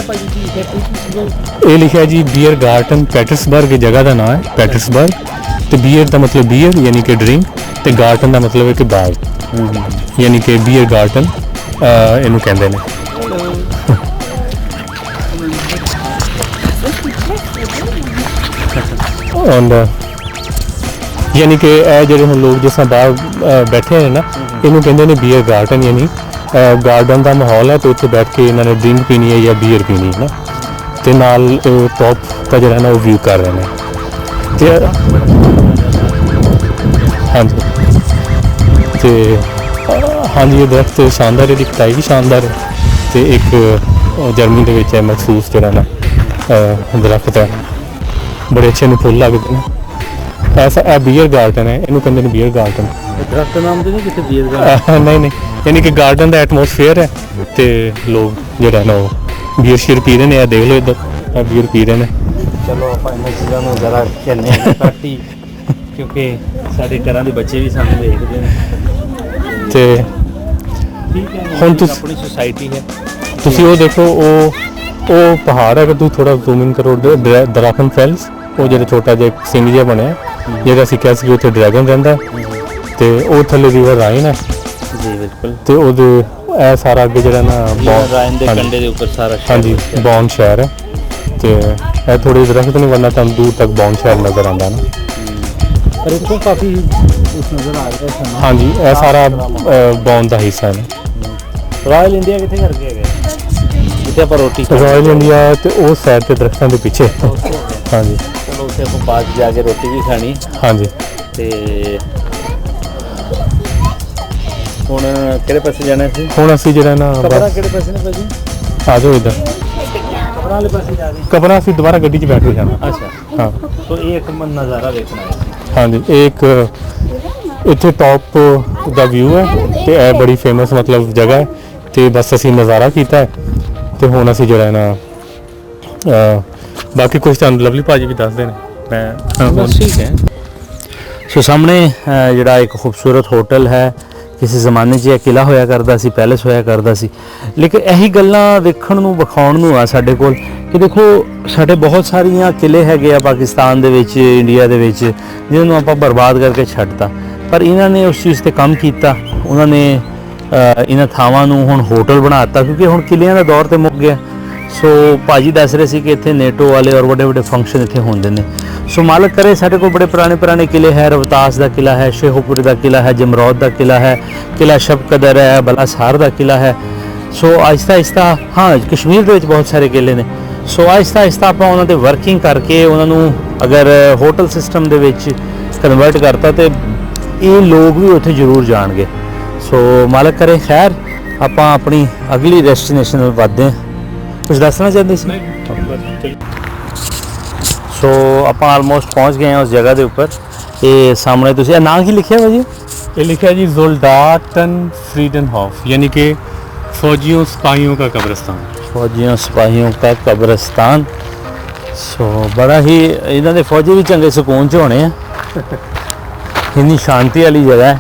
ਇਹ ਲਿਖਿਆ ਜੀ ਬੀਅਰ ਗਾਰਡਨ ਪੈਟਰਸਬਰਗ, ਇਹ ਜਗ੍ਹਾ ਦਾ ਨਾਮ ਹੈ ਪੈਟਰਸਬਰਗ। ਤੇ ਬੀਅਰ ਦਾ ਮਤਲਬ ਬੀਅਰ ਯਾਨੀ ਕਿ ਡਰਿੰਕ, ਤੇ ਗਾਰਡਨ ਦਾ ਮਤਲਬ ਹੈ ਕਿ ਬਾਗ, ਯਾਨੀ ਕਿ ਬੀਅਰ ਗਾਰਡਨ ਇਹਨੂੰ ਕਹਿੰਦੇ ਨੇ। ਯਾਨੀ ਕਿ ਇਹ ਜਿਹੜੇ ਹੁਣ ਲੋਕ ਜਿਸ ਤਰ੍ਹਾਂ ਬਾਹਰ ਬੈਠੇ ਨੇ ਨਾ, ਇਹਨੂੰ ਕਹਿੰਦੇ ਨੇ ਬੀਅਰ ਗਾਰਡਨ, ਯਾਨੀ ਗਾਰਡਨ ਦਾ ਮਾਹੌਲ ਹੈ ਤੇ ਉੱਥੇ ਬੈਠ ਕੇ ਇਹਨਾਂ ਨੇ ਡਰਿੰਕ ਪੀਣੀ ਹੈ ਜਾਂ ਬੀਅਰ ਪੀਣੀ ਹੈ ਨਾ, ਤੇ ਨਾਲ ਟੌਪ ਦਾ ਜਿਹੜਾ ਨਾ ਉਹ ਵਿਊ ਕਰ ਰਹੇ ਨੇ। ਤੇ ਹਾਂਜੀ, ਤੇ ਹਾਂਜੀ ਇਹ ਦਰਖਤ ਸ਼ਾਨਦਾਰ, ਇਹਦੀ ਕਟਾਈ ਵੀ ਸ਼ਾਨਦਾਰ ਹੈ। ਤੇ ਇੱਕ ਜਰਮਨੀ ਦੇ ਵਿੱਚ ਮਖਸੂਸ ਜਿਹੜਾ ਨਾ ਦਰਖਤ ਹੈ, ਬੜੇ ਅੱਛੇ ਨੂੰ ਫੁੱਲ ਲੱਗਦੇ ਨੇ। ਐਸਾ ਇਹ ਬੀਅਰ ਗਾਰਡਨ ਹੈ, ਇਹਨੂੰ ਕਹਿੰਦੇ ਨੇ ਬੀਅਰ ਗਾਰਡਨ। ਦਰਖਤ ਨਾਮ ਦੇ ਨਹੀਂ ਕਿਤੇ ਬੀਅਰ ਗਾਰਡਨ? ਨਹੀਂ, ਯਾਨੀ ਕਿ ਗਾਰਡਨ ਦਾ ਐਟਮੋਸਫੇਅਰ ਹੈ ਤੇ ਲੋਕ ਜਿਹੜਾ ਨਾ ਉਹ ਬੀਅਰ ਸ਼ੀਅਰ ਪੀ ਰਹੇ ਨੇ। ਇਹ ਦੇਖ ਲਓ ਇੱਧਰ ਇਹ ਬੀਅਰ ਪੀ ਰਹੇ ਨੇ। ਚਲੋ ਆਪਾਂ ਇਹਨਾਂ ਚੀਜ਼ਾਂ ਨੂੰ ਜ਼ਰਾ ਕਹਿੰਦੇ ਹਾਂ ਪਾਰਟੀ, ਕਿਉਂਕਿ ਸਾਡੇ ਘਰਾਂ ਦੇ ਬੱਚੇ ਵੀ ਸਾਨੂੰ ਦੇਖਦੇ ਨੇ। ਤੇ ਠੀਕ ਹੈ, ਹੁਣ ਤੁਸੀਂ ਆਪਣੀ ਸੁਸਾਇਟੀ ਹੈ। ਤੁਸੀਂ ਉਹ ਦੇਖੋ, ਉਹ ਪਹਾੜ ਹੈ, ਅਗਰ ਤੁਸੀਂ ਥੋੜਾ ਜ਼ੂਮ ਇਨ ਕਰੋ, ਦਰਾਖਨ ਫੈਲਸ, ਉਹ ਜਿਹੜਾ ਛੋਟਾ ਜਿਹਾ ਸਿੰਘ ਜਿਹਾ ਬਣਿਆ, ਜਿਹੜਾ ਅਸੀਂ ਕਿਹਾ ਸੀ ਉੱਥੇ ਡਰੈਗਨ ਰਹਿੰਦਾ, ਤੇ ਉਹ ਥੱਲੇ ਰਿਵਰ ਰਾਈਨ ਹੈ ਜੀ ਬਿਲਕੁਲ। ਤੇ ਉਹਦੇ ਇਹ ਸਾਰਾ ਅੱਗੇ ਜਿਹੜਾ ਨਾ ਰਾਈਨ ਦੇ ਕੰਢੇ ਦੇ ਉੱਪਰ ਸਾਰਾ ਸ਼ਹਿਰ, ਹਾਂਜੀ ਬੌਨ ਸ਼ਹਿਰ ਹੈ। ਤੇ ਇਹ ਥੋੜੇ ਦਰਖਤ ਨਹੀਂ, ਵਰਨਾ ਤੁਹਾਨੂੰ ਦੂਰ ਤੱਕ ਬੌਨ ਸ਼ਹਿਰ ਨਜ਼ਰ ਆਉਂਦਾ ਨਾ। ਪਰ ਇੱਥੋਂ ਕਾਫੀ ਉਸ ਨਜ਼ਰ ਆ ਰਿਹਾ ਸਾਨੂੰ। ਹਾਂਜੀ, ਇਹ ਸਾਰਾ ਬੌਨ ਦਾ ਹਿੱਸਾ ਹੈ। ਰਾਇਲ ਇੰਡੀਆ ਕਿੱਥੇ ਕਰਕੇ ਹੈਗਾ? ਜਿੱਥੇ ਆਪਾਂ ਰੋਟੀ ਰਾਇਲ ਇੰਡੀਆ ਤੇ ਉਸ ਸਾਈਡ ਤੇ ਦਰਖਤਾਂ ਦੇ ਪਿੱਛੇ। ਹਾਂਜੀ ਚਲੋ ਉੱਥੇ ਆਪਾਂ ਬਾਅਦ 'ਚ ਜਾ ਕੇ ਰੋਟੀ ਵੀ ਖਾਣੀ। ਹਾਂਜੀ ਤੇ ਹੁਣ ਕਿਹੜੇ ਪਾਸੇ ਜਾਣਾ ਸੀ? ਹੁਣ ਅਸੀਂ ਜਿਹੜਾ ਨਾ ਕਬਰਾਂ ਕਿਹੜੇ ਪਾਸੇ ਨੇ ਭਾਜੀ? ਆ ਜਾਓ ਇੱਧਰ, ਕਬਰਾਂ ਵਾਲੇ ਪਾਸੇ ਜਾ ਰਹੇ। ਕਬਰਾਂ ਅਸੀਂ ਦੁਬਾਰਾ ਗੱਡੀ 'ਚ ਬੈਠ ਕੇ ਜਾਣਾ। ਅੱਛਾ, ਹਾਂ ਸੋ ਇਹ ਇੱਕ ਨਜ਼ਾਰਾ ਦੇਖਣਾ ਹੈ। ਹਾਂਜੀ, ਇਹ ਇੱਕ ਇੱਥੇ ਟੌਪ ਦਾ ਵਿਊ ਹੈ ਤੇ ਇਹ ਬੜੀ ਫੇਮਸ ਮਤਲਬ ਜਗ੍ਹਾ ਹੈ ਤੇ ਬਸ ਅਸੀਂ ਨਜ਼ਾਰਾ ਕੀਤਾ ਹੈ ਤੇ ਹੁਣ ਅਸੀਂ ਜਿਹੜਾ ਨਾ ਬਾਕੀ ਕੁਝ ਤੁਹਾਨੂੰ ਲਵਲੀ ਭਾਜੀ ਵੀ ਦੱਸਦੇ ਨੇ। ਮੈਂ ਬਸ ਠੀਕ ਹੈ। ਸੋ ਸਾਹਮਣੇ ਜਿਹੜਾ ਇੱਕ ਖੂਬਸੂਰਤ ਹੋਟਲ ਹੈ, ਕਿਸੇ ਜ਼ਮਾਨੇ 'ਚ ਇਹ ਕਿਲਾ ਹੋਇਆ ਕਰਦਾ ਸੀ, ਪੈਲੇਸ ਹੋਇਆ ਕਰਦਾ ਸੀ। ਲੇਕਿਨ ਇਹੀ ਗੱਲਾਂ ਵੇਖਣ ਨੂੰ ਵਿਖਾਉਣ ਨੂੰ ਆ ਸਾਡੇ ਕੋਲ ਕਿ ਦੇਖੋ ਸਾਡੇ ਬਹੁਤ ਸਾਰੀਆਂ ਕਿਲੇ ਹੈਗੇ ਆ ਪਾਕਿਸਤਾਨ ਦੇ ਵਿੱਚ, ਇੰਡੀਆ ਦੇ ਵਿੱਚ, ਜਿਹਨਾਂ ਨੂੰ ਆਪਾਂ ਬਰਬਾਦ ਕਰਕੇ ਛੱਡਤਾ। ਪਰ ਇਹਨਾਂ ਨੇ ਉਸ ਚੀਜ਼ ਤੇ ਕੰਮ ਕੀਤਾ। ਉਹਨਾਂ ਨੇ ਇਹਨਾਂ ਥਾਵਾਂ ਨੂੰ ਹੁਣ ਹੋਟਲ ਬਣਾ ਦਿੱਤਾ, ਕਿਉਂਕਿ ਹੁਣ ਕਿਲਿਆਂ ਦਾ ਦੌਰ ਤੇ ਮੁੱਕ ਗਿਆ। ਸੋ ਭਾਜੀ ਦੱਸ ਰਹੇ ਸੀ ਕਿ ਇੱਥੇ ਨੇਟੋ ਵਾਲੇ ਔਰ ਵੱਡੇ ਵੱਡੇ ਫੰਕਸ਼ਨ ਇੱਥੇ ਹੁੰਦੇ ਨੇ। ਸੋ ਮਾਲਕ ਕਰੇ ਸਾਡੇ ਕੋਲ ਬੜੇ ਪੁਰਾਣੇ ਕਿਲੇ ਹੈ। ਰਵਤਾਸ ਦਾ ਕਿਲਾ ਹੈ, ਸ਼ੇਖੂਪੁਰ ਦਾ ਕਿਲਾ ਹੈ, ਜਮਰੌਦ ਦਾ ਕਿਲਾ ਹੈ, ਕਿਲਾ ਸ਼ਬਕਦਰ ਹੈ, ਬਲਾਸਾਰ ਦਾ ਕਿਲਾ ਹੈ। ਸੋ ਆਹਿਸਤਾ ਹਾਂ, ਕਸ਼ਮੀਰ ਦੇ ਵਿੱਚ ਬਹੁਤ ਸਾਰੇ ਕਿਲੇ ਨੇ। ਸੋ ਆਹਿਸਤਾ ਆਪਾਂ ਉਹਨਾਂ 'ਤੇ ਵਰਕਿੰਗ ਕਰਕੇ ਉਹਨਾਂ ਨੂੰ ਅਗਰ ਹੋਟਲ ਸਿਸਟਮ ਦੇ ਵਿੱਚ ਕਨਵਰਟ ਕਰਤਾ ਤੇ ਇਹ ਲੋਕ ਵੀ ਉੱਥੇ ਜ਼ਰੂਰ ਜਾਣਗੇ। ਸੋ ਮਾਲਕ ਕਰੇ ਖੈਰ, ਆਪਾਂ ਆਪਣੀ ਅਗਲੀ ਡੈਸਟੀਨੇਸ਼ਨ ਵੱਲ ਵੱਧਦੇ ਹਾਂ। ਕੁਝ ਦੱਸਣਾ ਚਾਹੁੰਦੇ ਸੀ? ਸੋ ਆਪਾਂ ਆਲਮੋਸਟ ਪਹੁੰਚ ਗਏ ਹਾਂ ਉਸ ਜਗ੍ਹਾ ਦੇ ਉੱਪਰ। ਇਹ ਸਾਹਮਣੇ ਤੁਸੀਂ ਇਹ ਨਾਂ ਕੀ ਲਿਖਿਆ ਭਾਜੀ? ये लिखा है जी ज़ोल्डाटन फ्रीडनहोफ, यानी कि फौजियों सिपाहियों का कब्रिस्तान। फौजियों सिपाहियों का कब्रिस्तान। सो बड़ा ही इन्हों के फौजी भी चंगे सुकून च होने इन्नी शांति वाली जगह है।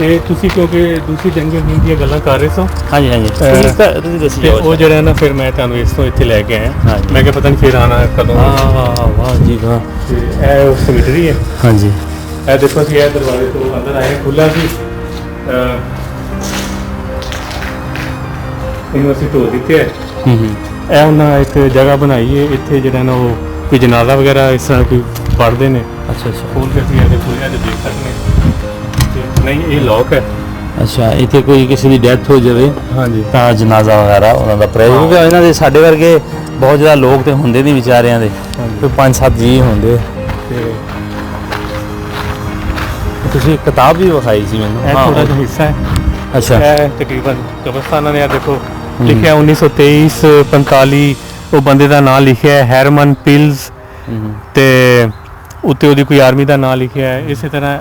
ਇਹ ਤੁਸੀਂ ਕਿਉਂਕਿ ਦੂਸਰੀ ਜੰਗ ਹਿੰਦ ਦੀਆਂ ਗੱਲਾਂ ਕਰ ਰਹੇ ਸੋ। ਹਾਂਜੀ ਹਾਂਜੀ, ਤੁਸੀਂ ਦੱਸੀ ਤੇ ਜਾਓ। ਉਹ ਜਿਹੜਾ ਨਾ ਫਿਰ ਮੈਂ ਤੁਹਾਨੂੰ ਇਸ ਤੋਂ ਇੱਥੇ ਲੈ ਕੇ ਆਇਆ। ਹਾਂਜੀ। ਮੈਂ ਕਿਹਾ ਪਤਾ ਨਹੀਂ ਫਿਰ ਆਣਾ ਕਦੋਂ। ਵਾਹ ਜੀ ਵਾਹ। ਤੇ ਇਹ ਉਹ ਸੈਮੀਟਰੀ ਹੈ। ਹਾਂਜੀ, ਇਹ ਦੇਖੋ ਅਸੀਂ ਇਹ ਦਰਵਾਜ਼ੇ ਤੋਂ ਅੰਦਰ ਆਏ, ਖੁੱਲਾ ਸੀ। ਇਹਨੂੰ ਅਸੀਂ ਢੋ ਦਿੱਤੇ ਹੈ। ਇਹ ਉਹਨਾਂ ਇੱਕ ਜਗ੍ਹਾ ਬਣਾਈ ਹੈ, ਇੱਥੇ ਜਿਹੜਾ ਨਾ ਉਹ ਕੋਈ ਜਨਾਜ਼ਾ ਵਗੈਰਾ ਇਸ ਤਰ੍ਹਾਂ ਕੋਈ ਪੜ੍ਹਦੇ ਨੇ। ਅੱਛਾ ਅੱਛਾ ਖੋਲ ਕੇ ਅਸੀਂ ਇਹਦੇ ਖੋਲ੍ਹਿਆ ਤੇ ਦੇਖ ਸਕਦੇ ਹਾਂ। ਤੇ ਨਹੀਂ, ਇਹ ਲੋਕ ਹੈ। ਅੱਛਾ, ਇੱਥੇ ਕੋਈ ਕਿਸੇ ਦੀ ਡੈਥ ਹੋ ਜਾਵੇ ਹਾਂਜੀ ਤਾਂ ਜਨਾਜ਼ਾ ਵਗੈਰਾ ਉਹਨਾਂ ਦਾ ਪ੍ਰੇਅਰ, ਕਿਉਂਕਿ ਇਹਨਾਂ ਦੇ ਸਾਡੇ ਵਰਗੇ ਬਹੁਤ ਜ਼ਿਆਦਾ ਲੋਕ ਤੇ ਹੁੰਦੇ ਨਹੀਂ ਵਿਚਾਰਿਆਂ ਦੇ, ਕੋਈ 5-7 ਜੀ ਹੁੰਦੇ। ਤੇ ਤੁਸੀਂ ਇੱਕ ਕਿਤਾਬ ਵੀ ਵਿਖਾਈ ਸੀ ਮੈਨੂੰ। ਇਹ ਥੋੜਾ ਜਿਹਾ ਹਿੱਸਾ ਹੈ। ਅੱਛਾ, ਇਹ ਤਕਰੀਬਨ ਕਬਰਸਤਾਨਾਂ ਨੇ ਆ ਦੇਖੋ ਲਿਖਿਆ 1923-45 ਉਹ ਬੰਦੇ ਦਾ ਨਾਮ ਲਿਖਿਆ ਹੈ ਹੈਰਮਨ ਪਿਲਸ ਤੇ ਉੱਤੇ ਉਹਦੀ ਕੋਈ ਆਰਮੀ ਦਾ ਨਾਮ ਲਿਖਿਆ ਹੈ। ਇਸੇ ਤਰ੍ਹਾਂ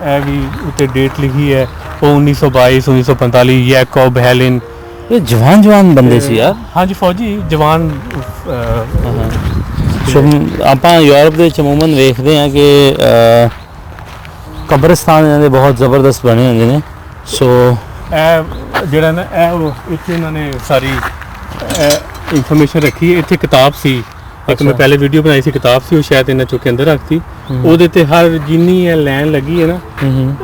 ਇਹ ਵੀ ਉੱਤੇ ਡੇਟ ਲਿਖੀ ਹੈ ਉਹ 1922-1945 ਯੈਕੋਬ ਹੈਲਿਨ। ਇਹ ਜਵਾਨ ਬੰਦੇ ਸੀ ਯਾਰ। ਹਾਂਜੀ, ਫੌਜੀ ਜਵਾਨ। ਸੋ ਆਪਾਂ ਯੂਰਪ ਦੇ ਵਿੱਚ ਅਮੂਮਨ ਵੇਖਦੇ ਹਾਂ ਕਿ ਕਬਰਸਤਾਨ ਇਹਨਾਂ ਦੇ ਬਹੁਤ ਜ਼ਬਰਦਸਤ ਬਣੇ ਹੁੰਦੇ ਨੇ। ਸੋ ਇਹ ਜਿਹੜਾ ਨਾ ਇਹ ਇੱਥੇ ਇਹਨਾਂ ਨੇ ਸਾਰੀ ਇਨਫੋਰਮੇਸ਼ਨ ਰੱਖੀ ਹੈ। ਇੱਥੇ ਕਿਤਾਬ ਸੀ ਇੱਕ, ਮੈਂ ਪਹਿਲੇ ਵੀਡੀਓ ਬਣਾਈ ਸੀ, ਕਿਤਾਬ ਸੀ ਉਹ ਸ਼ਾਇਦ ਇਹਨਾਂ ਚੁੱਕ ਕੇ ਅੰਦਰ ਰੱਖਤੀ। ਉਹਦੇ ਤੇ ਹਰ ਜਿੰਨੀ ਇਹ ਲਾਈਨ ਲੱਗੀ ਹੈ ਨਾ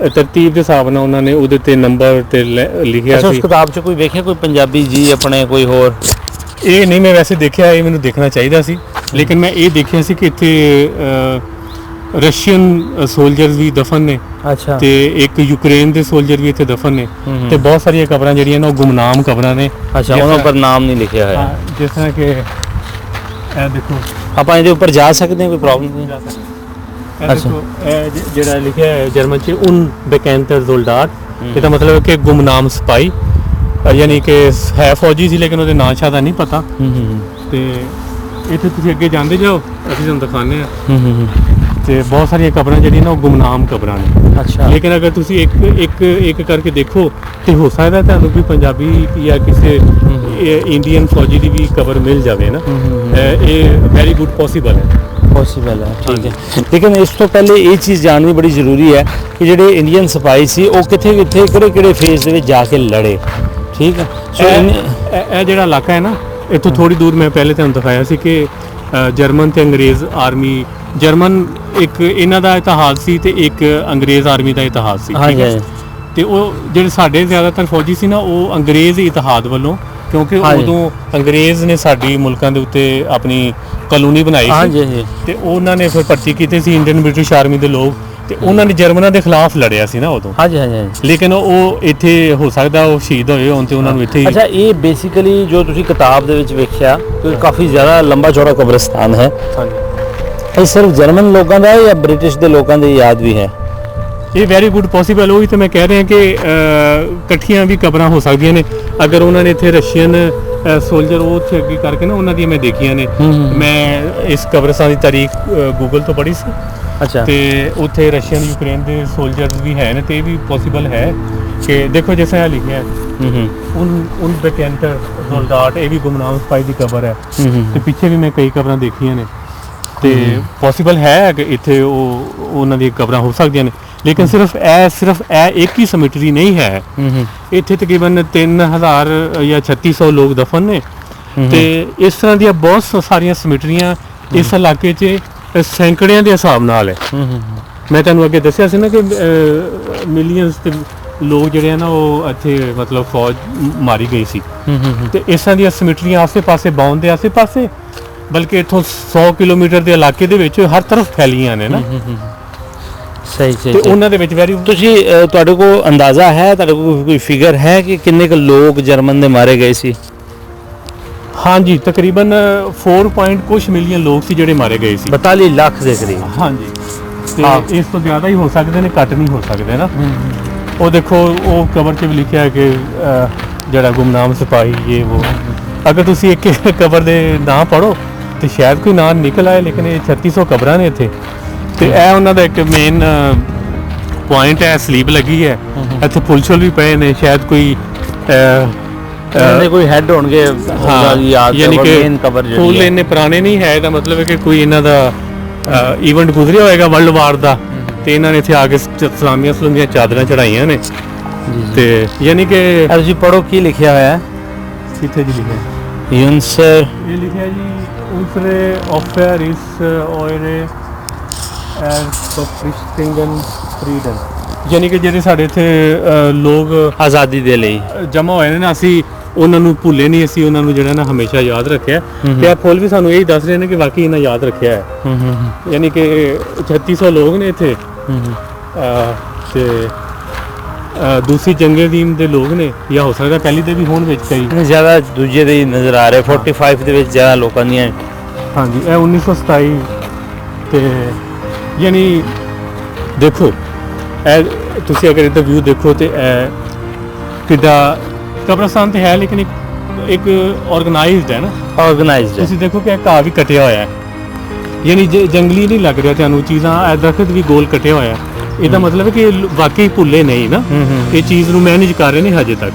ਤਰਤੀਬ ਦੇ ਹਿਸਾਬ ਨਾਲ ਉਹਨਾਂ ਨੇ ਉਹਦੇ ਤੇ ਨੰਬਰ ਤੇ ਲਿਖਿਆ ਅੱਛਾ, ਸੀ। ਉਸ ਕਿਤਾਬ 'ਚ ਕੋਈ ਵੇਖਿਆ ਕੋਈ ਪੰਜਾਬੀ ਜੀ ਆਪਣੇ ਕੋਈ ਹੋਰ? ਇਹ ਨਹੀਂ ਮੈਂ ਵੈਸੇ ਦੇਖਿਆ, ਇਹ ਮੈਨੂੰ ਦੇਖਣਾ ਚਾਹੀਦਾ ਸੀ, ਲੇਕਿਨ ਮੈਂ ਇਹ ਦੇਖਿਆ ਸੀ ਕਿ ਇੱਥੇ ਰਸ਼ੀਅਨ ਸੋਲਜਰਸ ਵੀ ਦਫਨ ਨੇ ਅੱਛਾ, ਤੇ ਇੱਕ ਯੂਕਰੇਨ ਦੇ ਸੋਲਜਰ ਵੀ ਇੱਥੇ ਦਫਨ ਨੇ ਤੇ ਬਹੁਤ ਸਾਰੀਆਂ ਕਬਰਾਂ ਜਿਹੜੀਆਂ ਨੇ ਉਹ ਗੁਮਨਾਮ ਕਬਰਾਂ ਨੇ। ਅੱਛਾ, ਉਹਨਾਂ ਪਰ ਨਾਮ ਨਹੀਂ ਲਿਖਿਆ ਹੋਇਆ। ਜਿਸ ਤਰ੍ਹਾਂ ਕਿ ਇਹ ਦੇਖੋ, ਆਪਾਂ ਇਹਦੇ ਉੱਪਰ ਜਾ ਸਕਦੇ ਹਾਂ, ਕੋਈ ਪ੍ਰੋਬਲਮ ਨਹੀਂ? ਇਹ ਦੇਖੋ ਇਹ ਜਿਹੜਾ ਲਿਖਿਆ ਹੈ ਜਰਮਨ ਚ ਉਨ ਬੈਕੈਂਟਰ ਜ਼ੋਲਡਾਟ, ਇਹਦਾ ਮਤਲਬ ਹੈ ਕਿ ਗੁਮਨਾਮ ਸਿਪਾਹੀ, ਯਾਨੀ ਕਿ ਹੈ ਫੌਜੀ ਸੀ ਲੇਕਿਨ ਉਹਦੇ ਨਾਂ ਸ਼ਾਦਾ ਨਹੀਂ ਪਤਾ। ਤੇ ਇੱਥੇ ਤੁਸੀਂ ਅੱਗੇ ਜਾਂਦੇ ਜਾਓ, ਅਸੀਂ ਤੁਹਾਨੂੰ ਦਿਖਾਉਂਦੇ ਹਾਂ। ਤੇ ਬਹੁਤ ਸਾਰੀਆਂ ਕਬਰਾਂ ਜਿਹੜੀਆਂ ਨਾ ਉਹ ਗੁਮਨਾਮ ਕਬਰਾਂ ਨੇ। ਅੱਛਾ, ਲੇਕਿਨ ਅਗਰ ਤੁਸੀਂ ਇੱਕ ਕਰਕੇ ਦੇਖੋ ਤੇ ਹੋ ਸਕਦਾ ਤੁਹਾਨੂੰ ਵੀ ਪੰਜਾਬੀ ਜਾਂ ਕਿਸੇ ਇੰਡੀਅਨ ਫੌਜੀ ਦੀ ਵੀ ਕਬਰ ਮਿਲ ਜਾਵੇ ਨਾ। ਇਹ ਵੈਰੀ ਗੁੱਡ ਪੋਸੀਬਲ ਹੈ। ਪੋਸੀਬਲ ਹੈ, ਠੀਕ ਹੈ। ਲੇਕਿਨ ਇਸ ਤੋਂ ਪਹਿਲੇ ਇਹ ਚੀਜ਼ ਜਾਣਨੀ ਬੜੀ ਜ਼ਰੂਰੀ ਹੈ ਕਿ ਜਿਹੜੇ ਇੰਡੀਅਨ ਸਿਪਾਹੀ ਸੀ ਉਹ ਕਿੱਥੇ ਕਿਹੜੇ ਫੇਜ਼ ਦੇ ਵਿੱਚ ਜਾ ਕੇ ਲੜੇ। ਠੀਕ ਹੈ। ਸੋ ਇਹ ਜਿਹੜਾ ਇਲਾਕਾ ਹੈ ਨਾ, ਇੱਥੋਂ ਥੋੜੀ ਦੂਰ ਮੈਂ ਪਹਿਲੇ ਤੁਹਾਨੂੰ ਦਿਖਾਇਆ ਸੀ ਕਿ ਜਰਮਨ ਤੇ ਅੰਗਰੇਜ਼ ਆਰਮੀ, ਜਰਮਨ ਇੱਕ ਇਹਨਾਂ ਦਾ ਇਤਿਹਾਸ ਸੀ ਤੇ ਇੱਕ ਅੰਗਰੇਜ਼ ਆਰਮੀ ਦਾ ਇਤਿਹਾਸ ਸੀ। ਹਾਂਜੀ, ਤੇ ਉਹ ਜਿਹੜੇ ਸਾਡੇ ਜ਼ਿਆਦਾਤਰ ਫੌਜੀ ਸੀ ਨਾ ਉਹ ਅੰਗਰੇਜ਼ ਇਤਿਹਾਦ ਵੱਲੋਂ, ਕਿਉਂਕਿ ਉਦੋਂ ਅੰਗਰੇਜ਼ ਨੇ ਸਾਡੀ ਮੁਲਕਾਂ ਦੇ ਉੱਤੇ ਆਪਣੀ ਕਲੋਨੀ ਬਣਾਈ ਸੀ ਤੇ ਉਹਨਾਂ ਨੇ ਫਿਰ ਭਰਤੀ ਕੀਤੇ ਸੀ ਇੰਡੀਅਨ ਬ੍ਰਿਟਿਸ਼ ਆਰਮੀ ਦੇ ਲੋਕ ਤੇ ਉਹਨਾਂ ਨੇ ਜਰਮਨਾਂ ਦੇ ਖਿਲਾਫ ਲੜਿਆ ਸੀ ਨਾ ਉਦੋਂ, ਹਾਂਜੀ ਹਾਂਜੀ ਹਾਂਜੀ। ਲੇਕਿਨ ਉਹ ਇੱਥੇ ਹੋ ਸਕਦਾ ਉਹ ਸ਼ਹੀਦ ਹੋਏ ਹੋਣ ਤੇ ਉਹਨਾਂ ਨੂੰ ਇੱਥੇ ਹੀ। ਅੱਛਾ, ਇਹ ਬੇਸਿਕਲੀ ਜੋ ਤੁਸੀਂ ਕਿਤਾਬ ਦੇ ਵਿੱਚ ਵੇਖਿਆ ਕਿ ਕਾਫੀ ਜ਼ਿਆਦਾ ਲੰਬਾ ਚੌੜਾ ਕਬਰਸਤਾਨ ਹੈ, ਹਾਂਜੀ, ਇਹ ਸਿਰਫ ਜਰਮਨ ਲੋਕਾਂ ਦਾ ਹੈ ਜਾਂ ਬ੍ਰਿਟਿਸ਼ ਦੇ ਲੋਕਾਂ ਦੀ ਯਾਦ ਵੀ ਹੈ? ਇਹ ਵੈਰੀ ਗੁੱਡ ਪੋਸੀਬਲ, ਉਹੀ ਤਾਂ ਮੈਂ ਕਹਿ ਰਿਹਾ ਕਿ ਇਕੱਠੀਆਂ ਵੀ ਕਬਰਾਂ ਹੋ ਸਕਦੀਆਂ ਨੇ ਅਗਰ ਉਹਨਾਂ ਨੇ ਇੱਥੇ ਰਸ਼ੀਅਨ ਸੋਲਜਰ ਉਹ ਉੱਥੇ ਅੱਗੇ ਕਰਕੇ ਨਾ ਉਹਨਾਂ ਦੀਆਂ ਮੈਂ ਦੇਖੀਆਂ ਨੇ। ਮੈਂ ਇਸ ਕਬਰਸਤਾਨ ਦੀ ਤਾਰੀਖ ਗੂਗਲ ਤੋਂ ਪੜ੍ਹੀ ਸੀ ਅੱਛਾ, ਤੇ ਉੱਥੇ ਰਸ਼ੀਅਨ ਯੂਕਰੇਨ ਦੇ ਸੋਲਜਰਸ ਵੀ ਹੈ ਨੇ ਤੇ ਇਹ ਵੀ ਪੋਸੀਬਲ ਹੈ ਕਿ ਦੇਖੋ ਜਿਸ ਤਰ੍ਹਾਂ ਲਿਖਿਆ ਹੈ ਉਨ ਬੇਕੈਂਟਰ ਸੋਲਡਾਟ, ਇਹ ਵੀ ਗੁਮਨਾਮ ਸਿਪਾਹੀ ਦੀ ਕਬਰ ਹੈ ਤੇ ਪਿੱਛੇ ਵੀ ਮੈਂ ਕਈ ਕਬਰਾਂ ਦੇਖੀਆਂ ਨੇ ਤੇ ਪੋਸੀਬਲ ਹੈ ਕਿ ਇੱਥੇ ਉਹਨਾਂ ਦੀਆਂ ਕਬਰਾਂ ਹੋ ਸਕਦੀਆਂ ਨੇ। ਲੇਕਿਨ ਸਿਰਫ ਇਹ ਇੱਕ ਹੀ ਸਿਮਟਰੀ ਨਹੀਂ ਹੈ, ਇੱਥੇ ਤਕਰੀਬਨ 3000 ਜਾਂ 3600 ਲੋਕ ਦਫਨ ਨੇ ਤੇ ਇਸ ਤਰ੍ਹਾਂ ਦੀਆਂ ਬਹੁਤ ਸਾਰੀਆਂ ਸਿਮਟਰੀਆਂ ਇਸ ਇਲਾਕੇ 'ਚ ਸੈਂਕੜਿਆਂ ਦੇ ਹਿਸਾਬ ਨਾਲ ਹੈ। ਮੈਂ ਤੁਹਾਨੂੰ ਅੱਗੇ ਦੱਸਿਆ ਸੀ ਨਾ ਕਿ ਮਿਲੀਅਨਸ ਤੇ ਲੋਕ ਜਿਹੜੇ ਆ ਨਾ ਉਹ ਇੱਥੇ ਮਤਲਬ ਫੌਜ ਮਾਰੀ ਗਈ ਸੀ ਤੇ ਇਸ ਤਰ੍ਹਾਂ ਦੀਆਂ ਸਿਮਟਰੀਆਂ ਆਸੇ-ਪਾਸੇ ਬਾਉਂ ਦੇ ਆਸੇ-ਪਾਸੇ, ਬਲਕਿ ਇੱਥੋਂ 100 ਕਿਲੋਮੀਟਰ ਦੇ ਇਲਾਕੇ ਦੇ ਵਿੱਚ ਹਰ ਤਰਫ ਫੈਲੀਆਂ ਨੇ ਨਾ। ਸਹੀ ਸਹੀ। ਤੇ ਉਹਨਾਂ ਦੇ ਵਿੱਚ ਵੈਰੀ ਤੁਸੀਂ ਤੁਹਾਡੇ ਕੋਲ ਅੰਦਾਜ਼ਾ ਹੈ, ਤੁਹਾਡੇ ਕੋਲ ਕੋਈ ਫਿਗਰ ਹੈ ਕਿ ਕਿੰਨੇ ਕੁ ਲੋਕ ਜਰਮਨ ਦੇ ਮਾਰੇ ਗਏ ਸੀ? ਹਾਂਜੀ, ਤਕਰੀਬਨ 4 ਕੁਛ ਮਿਲੀਅਨ ਲੋਕ ਸੀ ਜਿਹੜੇ ਮਾਰੇ ਗਏ ਸੀ। 42 ਲੱਖ ਦੇ ਕਰੀਬ। ਹਾਂਜੀ, ਹਾਂ। ਤੇ ਇਸ ਤੋਂ ਜ਼ਿਆਦਾ ਹੀ ਹੋ ਸਕਦੇ ਨੇ, ਘੱਟ ਨਹੀਂ ਹੋ ਸਕਦੇ ਨਾ। ਉਹ ਦੇਖੋ ਉਹ ਕਬਰ 'ਚ ਵੀ ਲਿਖਿਆ ਹੈ ਕਿ ਜਿਹੜਾ ਗੁਮਨਾਮ ਸਿਪਾਹੀ ਇਹ ਉਹ, ਅਗਰ ਤੁਸੀਂ ਇੱਕ ਕਬਰ ਦੇ ਨਾਂ ਪੜ੍ਹੋ ਤੇ ਸ਼ਾਇਦ ਕੋਈ ਨਾਂ ਨਿਕਲ ਆਏ, ਲੇਕਿਨ ਇਹ 3600 ਕਬਰਾਂ ਨੇ ਇੱਥੇ ਤੇ ਇਹ ਉਹਨਾਂ ਦਾ ਇੱਕ ਮੇਨ ਪੁਆਇੰਟ ਹੈ। ਸਲੀਬ ਲੱਗੀ ਹੈ ਇੱਥੇ, ਪੁਲਛਲ ਵੀ ਪਏ ਨੇ, ਸ਼ਾਇਦ ਕੋਈ ਕੋਈ ਹੈਡ ਹੋਣਗੇ ਯਾਦ, ਯਾਨੀ ਕਿ ਮੇਨ ਕਬਰ ਜਿਹੜੀ ਫੁੱਲ ਹੈ। ਇੰਨੇ ਪੁਰਾਣੇ ਨਹੀਂ ਹੈ, ਇਹਦਾ ਮਤਲਬ ਹੈ ਕਿ ਕੋਈ ਇਹਨਾਂ ਦਾ ਇਵੈਂਟ ਗੁਜ਼ਰਿਆ ਹੋਏਗਾ ਵਰਲਡ ਵਾਰ ਦਾ ਤੇ ਇਹਨਾਂ ਨੇ ਇੱਥੇ ਆ ਕੇ ਸਲਾਮੀਆਂ ਚਾਦਰਾਂ ਚੜਾਈਆਂ ਨੇ ਤੇ ਯਾਨੀ ਕਿ ਤੁਸੀਂ ਪੜੋ ਕੀ ਲਿਖਿਆ ਹੋਇਆ ਹੈ? ਕਿੱਥੇ ਜੀ ਲਿਖਿਆ? ਯੂਨਸਰ ਇਹ ਲਿਖਿਆ ਜੀ ਉਸਰੇ ਆਫਰ ਇਸ ਔਰੇ ਐਸਟਿੰਗਨ ਫਰੀडम, ਯਾਨੀ ਕਿ ਜਿਹੜੇ ਸਾਡੇ ਇੱਥੇ ਲੋਕ ਆਜ਼ਾਦੀ ਦੇ ਲਈ ਜਮ੍ਹਾਂ ਹੋਏ ਨੇ ਨਾ, ਅਸੀਂ ਉਹਨਾਂ ਨੂੰ ਭੁੱਲੇ ਨਹੀਂ, ਅਸੀਂ ਉਹਨਾਂ ਨੂੰ ਜਿਹੜਾ ਨਾ ਹਮੇਸ਼ਾ ਯਾਦ ਰੱਖਿਆ ਤੇ ਇਹ ਫੁੱਲ ਵੀ ਸਾਨੂੰ ਇਹੀ ਦੱਸ ਰਹੇ ਨੇ ਕਿ ਵਾਕਈ ਇਹਨਾਂ ਯਾਦ ਰੱਖਿਆ ਹੈ। ਯਾਨੀ ਕਿ 3600 ਲੋਕ ਨੇ ਇੱਥੇ ਤੇ ਦੂਸਰੀ ਜੰਗੇ ਅਜ਼ੀਮ ਦੇ ਲੋਕ ਨੇ ਜਾਂ ਹੋ ਸਕਦਾ ਪਹਿਲੀ ਦੇ ਵੀ ਹੋਣ ਵਿੱਚ ਕਈ, ਜ਼ਿਆਦਾ ਦੂਜੇ ਦੇ ਹੀ ਨਜ਼ਰ ਆ ਰਹੇ। 45 ਦੇ ਵਿੱਚ ਜ਼ਿਆਦਾ ਲੋਕਾਂ ਦੀਆਂ। ਹਾਂਜੀ, ਇਹ 1927 ਤੇ ਯਾਨੀ ਦੇਖੋ ਇਹ ਤੁਸੀਂ ਅਗਰ ਇਹਦਾ ਵਿਊ ਦੇਖੋ ਤੇ ਇਹ ਕਿੱਡਾ ਕਬਰਸਤਾਨ ਤੇ ਹੈ, ਲੇਕਿਨ ਇੱਕ ਆਰਗੇਨਾਈਜ਼ਡ ਹੈ ਨਾ, ਆਰਗੇਨਾਈਜ਼ਡ। ਤੁਸੀਂ ਦੇਖੋ ਕਿ ਇਹ ਘਾਹ ਵੀ ਕੱਟਿਆ ਹੋਇਆ ਹੈ, ਯਾਨੀ ਜੰਗਲੀ ਨਹੀਂ ਲੱਗ ਰਿਹਾ ਤੁਹਾਨੂੰ ਚੀਜ਼ਾਂ। ਇਹ ਦਰਖਤ ਵੀ ਗੋਲ ਕੱਟਿਆ ਹੋਇਆ, ਇਹਦਾ ਮਤਲਬ ਹੈ ਕਿ ਵਾਕਈ ਭੁੱਲੇ ਨਹੀਂ ਨਾ, ਇਹ ਚੀਜ਼ ਨੂੰ ਮੈਨੇਜ ਕਰ ਰਹੇ ਨੇ ਹਜੇ ਤੱਕ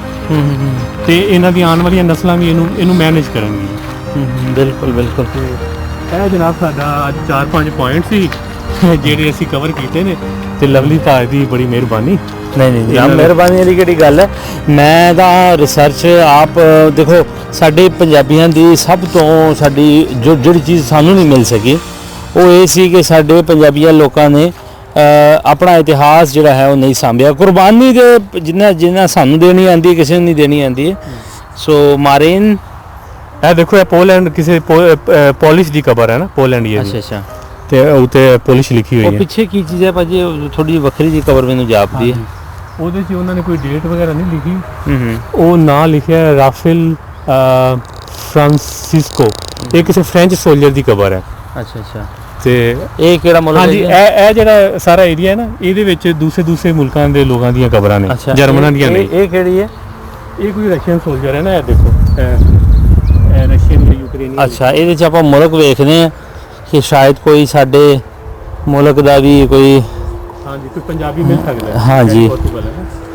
ਤੇ ਇਹਨਾਂ ਦੀ ਆਉਣ ਵਾਲੀਆਂ ਨਸਲਾਂ ਵੀ ਇਹਨੂੰ ਮੈਨੇਜ ਕਰਨਗੀਆਂ। ਬਿਲਕੁਲ ਬਿਲਕੁਲ। ਇਹ ਜਨਾਬ ਸਾਡਾ ਅੱਜ 4-5 ਪੁਆਇੰਟ ਸੀ ਜਿਹੜੇ ਅਸੀਂ ਕਵਰ ਕੀਤੇ ਨੇ ਤੇ ਲਵਲੀ ਭਾਈ ਦੀ ਬੜੀ ਮਿਹਰਬਾਨੀ। ਨਹੀਂ ਜਨਾਬ, ਮਿਹਰਬਾਨੀ ਵਾਲੀ ਕਿਹੜੀ ਗੱਲ ਹੈ। ਮੈਂ ਤਾਂ ਰਿਸਰਚ ਆਪ ਦੇਖੋ, ਸਾਡੇ ਪੰਜਾਬੀਆਂ ਦੀ ਸਭ ਤੋਂ ਸਾਡੀ ਜਿਹੜੀ ਚੀਜ਼ ਸਾਨੂੰ ਨਹੀਂ ਮਿਲ ਸਕੀ ਉਹ ਇਹ ਸੀ ਕਿ ਸਾਡੇ ਪੰਜਾਬੀਆਂ ਲੋਕਾਂ ਨੇ ਆਪਣਾ ਇਤਿਹਾਸ ਜਿਹੜਾ ਹੈ ਉਹ ਨਹੀਂ ਸਾਂਭਿਆ। ਕੁਰਬਾਨੀ ਦੇ ਜਿੰਨਾ ਸਾਨੂੰ ਦੇਣੀ ਆਉਂਦੀ, ਕਿਸੇ ਨੂੰ ਨਹੀਂ ਦੇਣੀ ਆਉਂਦੀ ਹੈ। ਸੋ ਮਾਰੀਨ, ਇਹ ਦੇਖੋ ਇਹ ਪੋਲੈਂਡ ਕਿਸੇ ਪੋਲਿਸ਼ ਦੀ ਕਬਰ ਹੈ ਨਾ, ਪੋਲੈਂਡ ਹੀ ਹੈ। ਅੱਛਾ। ਤੇ ਉੱਤੇ ਪੋਲਿਸ਼ ਲਿਖੀ ਹੋਈ ਹੈ। ਉਹ ਪਿੱਛੇ ਕੀ ਚੀਜ਼ ਹੈ ਭਾਜੀ? ਥੋੜੀ ਵੱਖਰੀ ਜੀ ਕਬਰ ਮੈਨੂੰ ਜਾਪਦੀ ਹੈ। ਉਹਦੇ 'ਚ ਉਹਨਾਂ ਨੇ ਕੋਈ ਡੇਟ ਵਗੈਰਾ ਨਹੀਂ ਲਿਖੀ, ਉਹ ਨਾਂ ਲਿਖਿਆ ਹੈ ਰਾਫੇਲ ਫ੍ਰਾਂਸਿਸਕੋ, ਇਹ ਕਿਸੇ ਫ੍ਰੈਂਚ ਸੋਲਜਰ ਦੀ ਕਬਰ ਹੈ। ਅੱਛਾ। ਤੇ ਇਹ ਕਿਹੜਾ ਮੁਲਕ ਹੈ? ਹਾਂਜੀ, ਇਹ ਜਿਹੜਾ ਸਾਰਾ ਏਰੀਆ ਹੈ ਨਾ, ਇਹਦੇ ਵਿੱਚ ਦੂਸਰੇ ਮੁਲਕਾਂ ਦੇ ਲੋਕਾਂ ਦੀਆਂ ਕਬਰਾਂ ਨੇ, ਜਰਮਨਾਂ ਦੀਆਂ ਨਹੀਂ। ਇਹ ਕਿਹੜੀ ਹੈ? ਇਹ ਕੋਈ ਰਸ਼ੀਅਨ ਸੋਲਜਰ ਹੈ ਨਾ, ਇਹ ਦੇਖੋ ਇਹ ਰਸ਼ੀਅਨ ਜਾਂ ਯੂਕਰੇਨੀ। ਅੱਛਾ, ਇਹਦੇ 'ਚ ਆਪਾਂ ਮੁਲਕ ਵੇਖਦੇ ਹਾਂ ਕਿ ਸ਼ਾਇਦ ਕੋਈ ਸਾਡੇ ਮੁਲਕ ਦਾ ਵੀ ਕੋਈ, ਹਾਂਜੀ, ਕੋਈ ਪੰਜਾਬੀ ਮਿਲ ਸਕਦਾ ਹੈ। ਹਾਂਜੀ,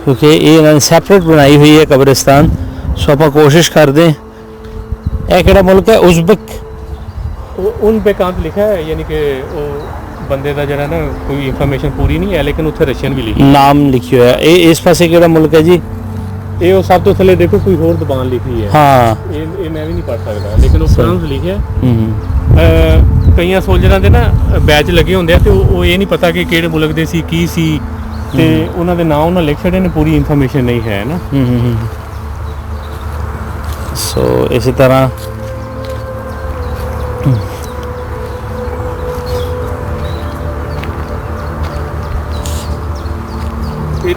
ਕਿਉਂਕਿ ਇਹ ਇਹਨਾਂ ਨੇ ਸੈਪਰੇਟ ਬਣਾਈ ਹੋਈ ਹੈ ਕਬਰਿਸਤਾਨ। ਸੋ ਆਪਾਂ ਕੋਸ਼ਿਸ਼ ਕਰਦੇ। ਇਹ ਕਿਹੜਾ ਮੁਲਕ ਹੈ? ਉਜ਼ਬਕ। ਉਨ ਬੇਕਾਂਤ ਲਿਖਿਆ ਹੈ, ਯਾਨੀ ਕਿ ਉਹ ਬੰਦੇ ਦਾ ਜਿਹੜਾ ਨਾ ਕੋਈ ਇਨਫੋਰਮੇਸ਼ਨ ਪੂਰੀ ਨਹੀਂ ਹੈ, ਲੇਕਿਨ ਉੱਥੇ ਰਸ਼ੀਅਨ ਵੀ ਲਿਖਿਆ, ਨਾਮ ਲਿਖਿਆ ਹੋਇਆ। ਇਹ ਇਸ ਪਾਸੇ ਕਿਹੜਾ ਮੁਲਕ ਹੈ ਜੀ? ਇਹ ਉਹ ਸਭ ਤੋਂ ਥੱਲੇ ਦੇਖੋ ਕੋਈ ਹੋਰ ਜ਼ਬਾਨ ਲਿਖੀ ਹੈ। ਹਾਂ, ਇਹ ਮੈਂ ਵੀ ਨਹੀਂ ਪੜ੍ਹ ਸਕਦਾ, ਲੇਕਿਨ ਉਹ ਫਰਾਂਸ ਲਿਖਿਆ। ਕਈਆਂ ਸੋਲਜਰਾਂ ਦੇ ਨਾ ਬੈਚ ਲੱਗੇ ਹੁੰਦੇ ਆ ਤੇ ਉਹ ਇਹ ਨਹੀਂ ਪਤਾ ਕਿ ਕਿਹੜੇ ਮੁਲਕ ਦੇ ਸੀ, ਕੀ ਸੀ, ਤੇ ਉਹਨਾਂ ਦੇ ਨਾਂ ਉਹਨਾਂ ਲਿਖ ਛੱਡੇ ਨੇ, ਪੂਰੀ ਇਨਫੋਰਮੇਸ਼ਨ ਨਹੀਂ ਹੈ ਨਾ। ਸੋ ਇਸੇ ਤਰ੍ਹਾਂ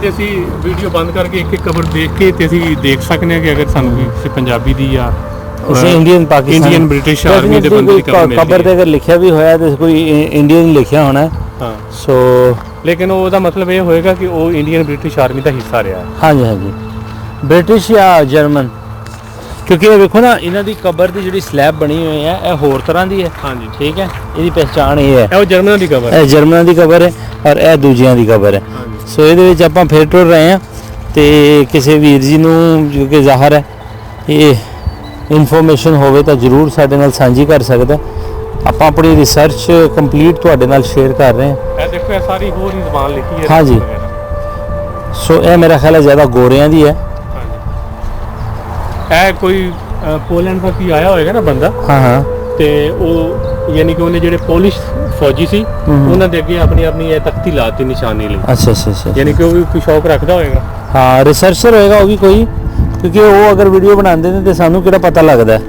ਤੇ ਅਸੀਂ ਵੀਡੀਓ ਬੰਦ ਕਰਕੇ ਇੱਕ ਕਬਰ ਦੇਖ ਕੇ ਤੇ ਅਸੀਂ ਦੇਖ ਸਕਦੇ ਹਾਂ ਕਿ ਅਗਰ ਸਾਨੂੰ ਕਿਸੇ ਪੰਜਾਬੀ ਦੀ ਜਾਂ ਕਿਸੇ Indian Pakistan Indian British army ਦੇ ਬੰਦੇ ਦੀ ਕਬਰ ਤੇ ਅਗਰ ਲਿਖਿਆ ਵੀ ਹੋਇਆ ਤੇ ਕੋਈ ਇੰਡੀਅਨ ਲਿਖਿਆ ਹੋਣਾ ਹੈ। ਹਾਂ, ਸੋ ਲੇਕਿਨ ਉਹਦਾ ਮਤਲਬ ਇਹ ਹੋਏਗਾ ਕਿ ਉਹ ਇੰਡੀਅਨ ਬ੍ਰਿਟਿਸ਼ ਆਰਮੀ ਦਾ ਹਿੱਸਾ ਰਿਹਾ। ਹਾਂਜੀ ਹਾਂਜੀ, ਬ੍ਰਿਟਿਸ਼ ਜਾਂ ਜਰਮਨ, ਕਿਉਂਕਿ ਇਹ ਵੇਖੋ ਨਾ ਇਹਨਾਂ ਦੀ ਕਬਰ ਦੀ ਜਿਹੜੀ ਸਲੈਬ ਬਣੀ ਹੋਈ ਹੈ ਇਹ ਹੋਰ ਤਰ੍ਹਾਂ ਦੀ ਹੈ। ਹਾਂਜੀ, ਠੀਕ ਹੈ, ਇਹਦੀ ਪਹਿਚਾਣ ਇਹ ਹੈ, ਇਹ ਉਹ ਜਰਮਨਾਂ ਦੀ ਕਬਰ ਹੈ। ਇਹ ਜਰਮਨਾਂ ਦੀ ਕਬਰ ਹੈ ਔਰ ਇਹ ਦੂਜਿਆਂ ਦੀ ਕਬਰ ਹੈ। ਹਾਂਜੀ, ਸੋ ਇਹਦੇ ਵਿੱਚ ਆਪਾਂ ਫੇਰ ਟੁਰ ਰਹੇ ਹਾਂ ਤੇ ਕਿਸੇ ਵੀਰ ਜੀ ਨੂੰ ਜੋ ਕਿ ਜ਼ਾਹਰ ਹੈ ਇਹ ਇਨਫੋਰਮੇਸ਼ਨ ਹੋਵੇ ਤਾਂ ਜ਼ਰੂਰ ਸਾਡੇ ਨਾਲ ਸਾਂਝੀ ਕਰ ਸਕਦਾ। ਆਪਾਂ ਆਪਣੀ ਰਿਸਰਚ ਕੰਪਲੀਟ ਤੁਹਾਡੇ ਨਾਲ ਸ਼ੇਅਰ ਕਰ ਰਹੇ ਹਾਂ। ਇਹ ਦੇਖੋ ਇਹ ਸਾਰੀ ਹੋਰ ਹੀ ਜ਼ਬਾਨ ਲਿਖੀ ਹੈ। ਹਾਂਜੀ, ਸੋ ਇਹ ਮੇਰਾ ਖਿਆਲ ਹੈ ਜ਼ਿਆਦਾ ਗੋਰਿਆਂ ਦੀ ਹੈ। ਇਹ ਕੋਈ ਪੋਲੈਂਡ ਦਾ ਕੀ ਆਇਆ ਹੋਏਗਾ ਨਾ ਬੰਦਾ, ਹਾਂ ਹਾਂ, ਤੇ ਉਹ ਯਾਨੀ ਕਿ ਉਹਨੇ ਜਿਹੜੇ ਪੋਲਿਸ਼ ਫੌਜੀ ਸੀ ਉਹਨਾਂ ਦੇ ਅੱਗੇ ਆਪਣੀ ਇਹ ਤਖਤੀ ਲਾਤੀ ਨਿਸ਼ਾਨੀ ਲਈ। ਅੱਛਾ ਅੱਛਾ ਅੱਛਾ, ਯਾਨੀ ਕਿ ਉਹ ਵੀ ਕੋਈ ਸ਼ੌਕ ਰੱਖਦਾ ਹੋਏਗਾ। ਹਾਂ, ਰਿਸਰਚਰ ਹੋਏਗਾ ਉਹ ਵੀ ਕੋਈ, ਕਿਉਂਕਿ ਉਹ ਅਗਰ ਵੀਡੀਓ ਬਣਾਉਂਦੇ ਨੇ ਤੇ ਸਾਨੂੰ ਕਿਹੜਾ ਪਤਾ ਲੱਗਦਾ।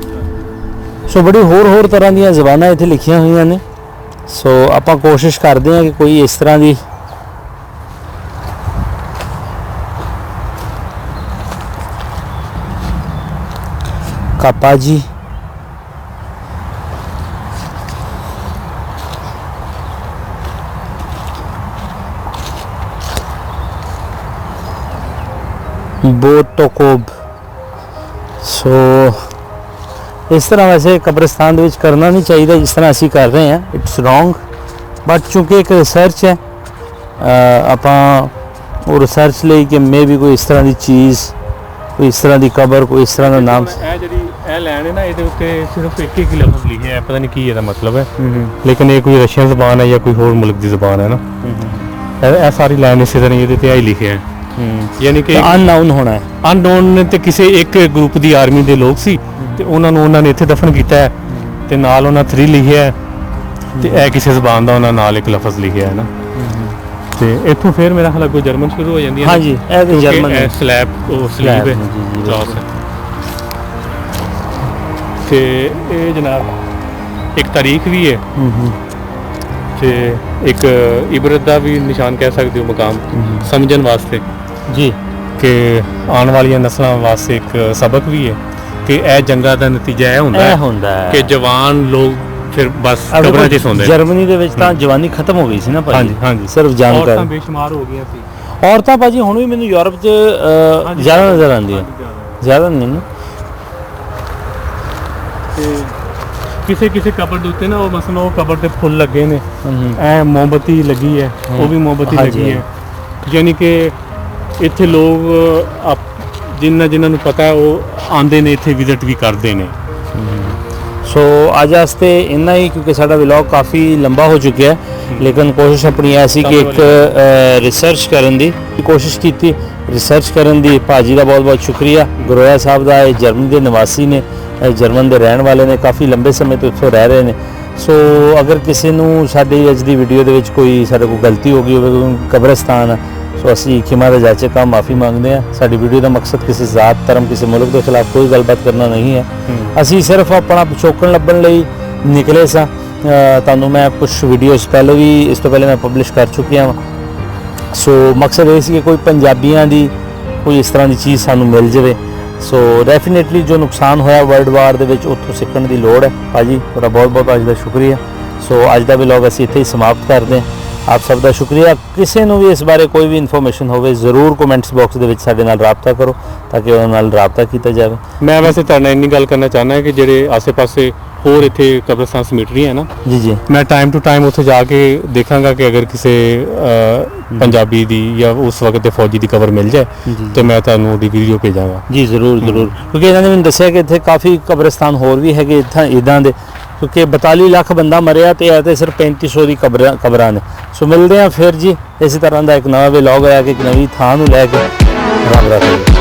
ਸੋ ਬੜੀ ਹੋਰ ਤਰ੍ਹਾਂ ਦੀਆਂ ਜ਼ਬਾਨਾਂ ਇੱਥੇ ਲਿਖੀਆਂ ਹੋਈਆਂ ਨੇ। ਸੋ ਆਪਾਂ ਕੋਸ਼ਿਸ਼ ਕਰਦੇ ਹਾਂ ਕਿ ਕੋਈ ਇਸ ਤਰ੍ਹਾਂ ਦੀ ਕਾਪਾ ਜੀ, ਬੋਟੋਕੋਬ। ਸੋ ਇਸ ਤਰ੍ਹਾਂ ਵੈਸੇ ਕਬਰਸਤਾਨ ਦੇ ਵਿੱਚ ਕਰਨਾ ਨਹੀਂ ਚਾਹੀਦਾ ਜਿਸ ਤਰ੍ਹਾਂ ਅਸੀਂ ਕਰ ਰਹੇ ਹਾਂ, ਇਟਸ ਰੋਂਗ। ਬਟ ਚੂੰਕਿ ਇੱਕ ਰਿਸਰਚ ਹੈ, ਆਪਾਂ ਉਹ ਰਿਸਰਚ ਲਈ ਕਿ ਮੇ ਵੀ ਕੋਈ ਇਸ ਤਰ੍ਹਾਂ ਦੀ ਚੀਜ਼, ਕੋਈ ਇਸ ਤਰ੍ਹਾਂ ਦੀ ਕਬਰ, ਕੋਈ ਇਸ ਤਰ੍ਹਾਂ ਦਾ ਨਾਮ। ਇਹ ਜਿਹੜੀ ਇਹ ਲੈਣ ਹੈ ਨਾ, ਇਹਦੇ ਉੱਤੇ ਸਿਰਫ ਇੱਕ ਹੀ ਲਫ਼ਜ਼ ਲਿਖਿਆ ਹੈ, ਪਤਾ ਨਹੀਂ ਕੀ ਇਹਦਾ ਮਤਲਬ ਹੈ। ਲੇਕਿਨ ਇਹ ਕੋਈ ਰਸ਼ੀਅਨ ਜ਼ਬਾਨ ਹੈ ਜਾਂ ਕੋਈ ਹੋਰ ਮੁਲਕ ਦੀ ਜ਼ਬਾਨ ਹੈ ਨਾ। ਇਹ ਸਾਰੀ ਲਾਈਨ ਇਸੇ ਤਰ੍ਹਾਂ ਇਹਦੇ ਤੇ ਆਹੀ ਲਿਖਿਆ ਹੈ। ਯਾਨੀ ਕਿ ਅਨਨਾਊਨ ਹੋਣਾ ਹੈ। ਅਨਨੋਨ ਤੇ ਕਿਸੇ ਇੱਕ ਗਰੁੱਪ ਦੀ ਆਰਮੀ ਦੇ ਲੋਕ ਸੀ ਤੇ ਉਹਨਾਂ ਨੇ ਇੱਥੇ ਦਫਨ ਕੀਤਾ ਹੈ ਤੇ ਨਾਲ ਉਹਨਾਂ 3 ਲਿਖਿਆ ਹੈ ਤੇ ਇਹ ਕਿਸੇ ਜ਼ਬਾਨ ਦਾ ਉਹਨਾਂ ਨਾਲ ਇੱਕ ਲਫ਼ਜ਼ ਲਿਖਿਆ ਹੈ ਨਾ। ਤੇ ਇੱਥੋਂ ਫਿਰ ਮੇਰਾ ਖਿਆਲ ਕੋਈ ਜਰਮਨ ਸ਼ੁਰੂ ਹੋ ਜਾਂਦੀ ਹੈ। ਹਾਂਜੀ, ਇਹ ਵੀ ਜਰਮਨ ਹੈ। ਸਲੈਬ ਉਹ ਸਲੀਬ ਹੈ ਕਲਾਸ ਹੈ। ਤੇ ਇਹ ਜਨਾਬ ਇੱਕ ਤਾਰੀਖ ਵੀ ਹੈ ਤੇ ਇੱਕ ਇਬਰਤ ਦਾ ਵੀ ਨਿਸ਼ਾਨ ਕਹਿ ਸਕਦੇ ਹੋ, ਮੁਕਾਮ ਸਮਝਣ ਵਾਸਤੇ ਜੀ, ਕਿ ਆਉਣ ਵਾਲੀਆਂ ਨਸਲਾਂ ਵਾਸਤੇ ਇੱਕ ਸਬਕ ਵੀ ਹੈ ਕਿ ਇਹ ਜੰਗਾਂ ਦਾ ਨਤੀਜਾ ਇਹ ਹੁੰਦਾ ਹੈ ਕਿ ਜਵਾਨ ਲੋਕ ਫਿਰ ਬਸ ਕਬਰਾਂ 'ਚ ਸੌਂਦੇ। ਜਰਮਨੀ ਦੇ ਵਿੱਚ ਤਾਂ ਜਵਾਨੀ ਖਤਮ ਹੋ ਗਈ ਸੀ ਨਾ ਭਾਜੀ। ਹਾਂਜੀ ਹਾਂਜੀ, ਸਿਰਫ ਜਾਣਕਾਰ ਔਰਤਾਂ ਬੇਸ਼ੁਮਾਰ ਹੋ ਗਈਆਂ ਸੀ। ਔਰਤਾਂ ਭਾਜੀ ਹੁਣ ਵੀ ਮੈਨੂੰ ਯੂਰਪ 'ਚ ਜ਼ਿਆਦਾ ਨਜ਼ਰ ਆਉਂਦੀਆਂ, ਜ਼ਿਆਦਾ ਨਹੀਂ। ਤੇ ਕਿਸੇ ਕਬਰ ਦੇ ਉੱਤੇ ਨਾ ਉਹ ਮਸਲਾ ਉਹ ਕਬਰ ਤੇ ਫੁੱਲ ਲੱਗੇ ਨੇ, ਐ ਮੋਮਬੱਤੀ ਲੱਗੀ ਹੈ, ਉਹ ਵੀ ਮੋਮਬੱਤੀ ਲੱਗੀ ਹੈ। ਯਾਨੀ ਕਿ ਇੱਥੇ ਲੋਕ ਜਿਨ੍ਹਾਂ ਨੂੰ ਪਤਾ ਉਹ ਆਉਂਦੇ ਨੇ, ਇੱਥੇ ਵਿਜ਼ਿਟ ਵੀ ਕਰਦੇ ਨੇ। ਸੋ ਅੱਜ ਵਾਸਤੇ ਇੰਨਾ ਹੀ, ਕਿਉਂਕਿ ਸਾਡਾ ਵਲੌਗ ਕਾਫੀ ਲੰਬਾ ਹੋ ਚੁੱਕਿਆ ਹੈ। ਲੇਕਿਨ ਕੋਸ਼ਿਸ਼ ਆਪਣੀ ਐਸੀ ਕਿ ਇੱਕ ਰਿਸਰਚ ਕਰਨ ਦੀ ਕੋਸ਼ਿਸ਼ ਕੀਤੀ, ਰਿਸਰਚ ਕਰਨ ਦੀ। ਭਾਜੀ ਦਾ ਬਹੁਤ ਬਹੁਤ ਸ਼ੁਕਰੀਆ। ਗਰੋਇਆ ਸਾਹਿਬ ਦਾ, ਇਹ ਜਰਮਨੀ ਦੇ ਨਿਵਾਸੀ ਨੇ, ਜਰਮਨ ਦੇ ਰਹਿਣ ਵਾਲੇ ਨੇ, ਕਾਫੀ ਲੰਬੇ ਸਮੇਂ ਤੋਂ ਇੱਥੋਂ ਰਹਿ ਰਹੇ ਨੇ। ਸੋ ਅਗਰ ਕਿਸੇ ਨੂੰ ਸਾਡੀ ਅੱਜ ਦੀ ਵੀਡੀਓ ਦੇ ਵਿੱਚ ਕੋਈ ਸਾਡੇ ਕੋਲ ਗਲਤੀ ਹੋ ਗਈ ਹੋਵੇ, ਕਬਰਸਤਾਨ, ਸੋ ਅਸੀਂ ਖਿਮਾ ਦਾ ਜਾਚਕ ਮਾਫੀ ਮੰਗਦੇ ਹਾਂ। ਸਾਡੀ ਵੀਡੀਓ ਦਾ ਮਕਸਦ ਕਿਸੇ ਜ਼ਾਤ, ਧਰਮ, ਕਿਸੇ ਮੁਲਕ ਦੇ ਖਿਲਾਫ ਕੋਈ ਗੱਲਬਾਤ ਕਰਨਾ ਨਹੀਂ ਹੈ। ਅਸੀਂ ਸਿਰਫ ਆਪਣਾ ਪਿਛੋਕਣ ਲੱਭਣ ਲਈ ਨਿਕਲੇ ਸਾਂ। ਤੁਹਾਨੂੰ ਮੈਂ ਕੁਝ ਵੀਡੀਓਜ਼ ਪਹਿਲੇ ਵੀ, ਇਸ ਤੋਂ ਪਹਿਲੇ ਮੈਂ ਪਬਲਿਸ਼ ਕਰ ਚੁੱਕਿਆ ਹਾਂ। ਸੋ ਮਕਸਦ ਇਹ ਸੀ ਕਿ ਕੋਈ ਪੰਜਾਬੀਆਂ ਦੀ ਕੋਈ ਇਸ ਤਰ੍ਹਾਂ ਦੀ ਚੀਜ਼ ਸਾਨੂੰ ਮਿਲ ਜਾਵੇ। ਸੋ ਡੈਫੀਨੇਟਲੀ ਜੋ ਨੁਕਸਾਨ ਹੋਇਆ ਵਰਲਡ ਵਾਰ ਦੇ ਵਿੱਚ, ਉੱਥੋਂ ਸਿੱਖਣ ਦੀ ਲੋੜ ਹੈ। ਭਾਜੀ ਤੁਹਾਡਾ ਬਹੁਤ ਬਹੁਤ ਅੱਜ ਦਾ ਸ਼ੁਕਰੀਆ। ਸੋ ਅੱਜ ਦਾ ਵਲੌਗ ਅਸੀਂ ਇੱਥੇ ਹੀ ਸਮਾਪਤ ਕਰਦੇ ਹਾਂ। ਆਪ ਸਭ ਦਾ ਸ਼ੁਕਰੀਆ। ਕਿਸੇ ਨੂੰ ਵੀ ਇਸ ਬਾਰੇ ਕੋਈ ਵੀ ਇਨਫੋਰਮੇਸ਼ਨ ਹੋਵੇ ਜ਼ਰੂਰ ਕਮੈਂਟਸ ਬਾਕਸ ਦੇ ਵਿੱਚ ਸਾਡੇ ਨਾਲ ਰਾਬਤਾ ਕਰੋ ਤਾਂ ਕਿ ਉਹਨਾਂ ਨਾਲ ਰਾਬਤਾ ਕੀਤਾ ਜਾਵੇ। ਮੈਂ ਵੈਸੇ ਤੁਹਾਡੇ ਨਾਲ ਇੰਨੀ ਗੱਲ ਕਰਨਾ ਚਾਹੁੰਦਾ ਕਿ ਜਿਹੜੇ ਆਸੇ-ਪਾਸੇ ਹੋਰ ਇੱਥੇ ਕਬਰਸਤਾਨ ਸਮਿਟ ਰਹੀ ਹੈ ਨਾ, ਜੀ, ਮੈਂ ਟਾਈਮ ਟੂ ਟਾਈਮ ਉੱਥੇ ਜਾ ਕੇ ਦੇਖਾਂਗਾ ਕਿ ਅਗਰ ਕਿਸੇ ਪੰਜਾਬੀ ਦੀ ਜਾਂ ਉਸ ਵਕਤ ਦੇ ਫੌਜੀ ਦੀ ਕਬਰ ਮਿਲ ਜਾਏ ਤੇ ਮੈਂ ਤੁਹਾਨੂੰ ਉਹਦੀ ਵੀਡੀਓ ਭੇਜਾਂਗਾ। ਜੀ ਜ਼ਰੂਰ, ਕਿਉਂਕਿ ਇਹਨਾਂ ਨੇ ਮੈਨੂੰ ਦੱਸਿਆ ਕਿ ਇੱਥੇ ਕਾਫੀ ਕਬਰਸਤਾਨ ਹੋਰ ਵੀ ਹੈਗੇ ਇੱਦਾਂ ਦੇ, ਕਿਉਂਕਿ 42 ਲੱਖ ਬੰਦਾ ਮਰਿਆ ਤੇ ਇਹ ਤੇ ਸਿਰਫ 3500 ਦੀ ਕਬਰਾਂ ਨੇ। ਸੋ ਮਿਲਦੇ ਆ ਫਿਰ ਜੀ ਇਸੇ ਤਰ੍ਹਾਂ ਦਾ ਇੱਕ ਨਵਾਂ ਵਲੌਗ ਆ ਕੇ ਇੱਕ ਨਵੀਂ ਥਾਂ ਨੂੰ ਲੈ ਕੇ। ਰੱਬ ਰਾਖਾ।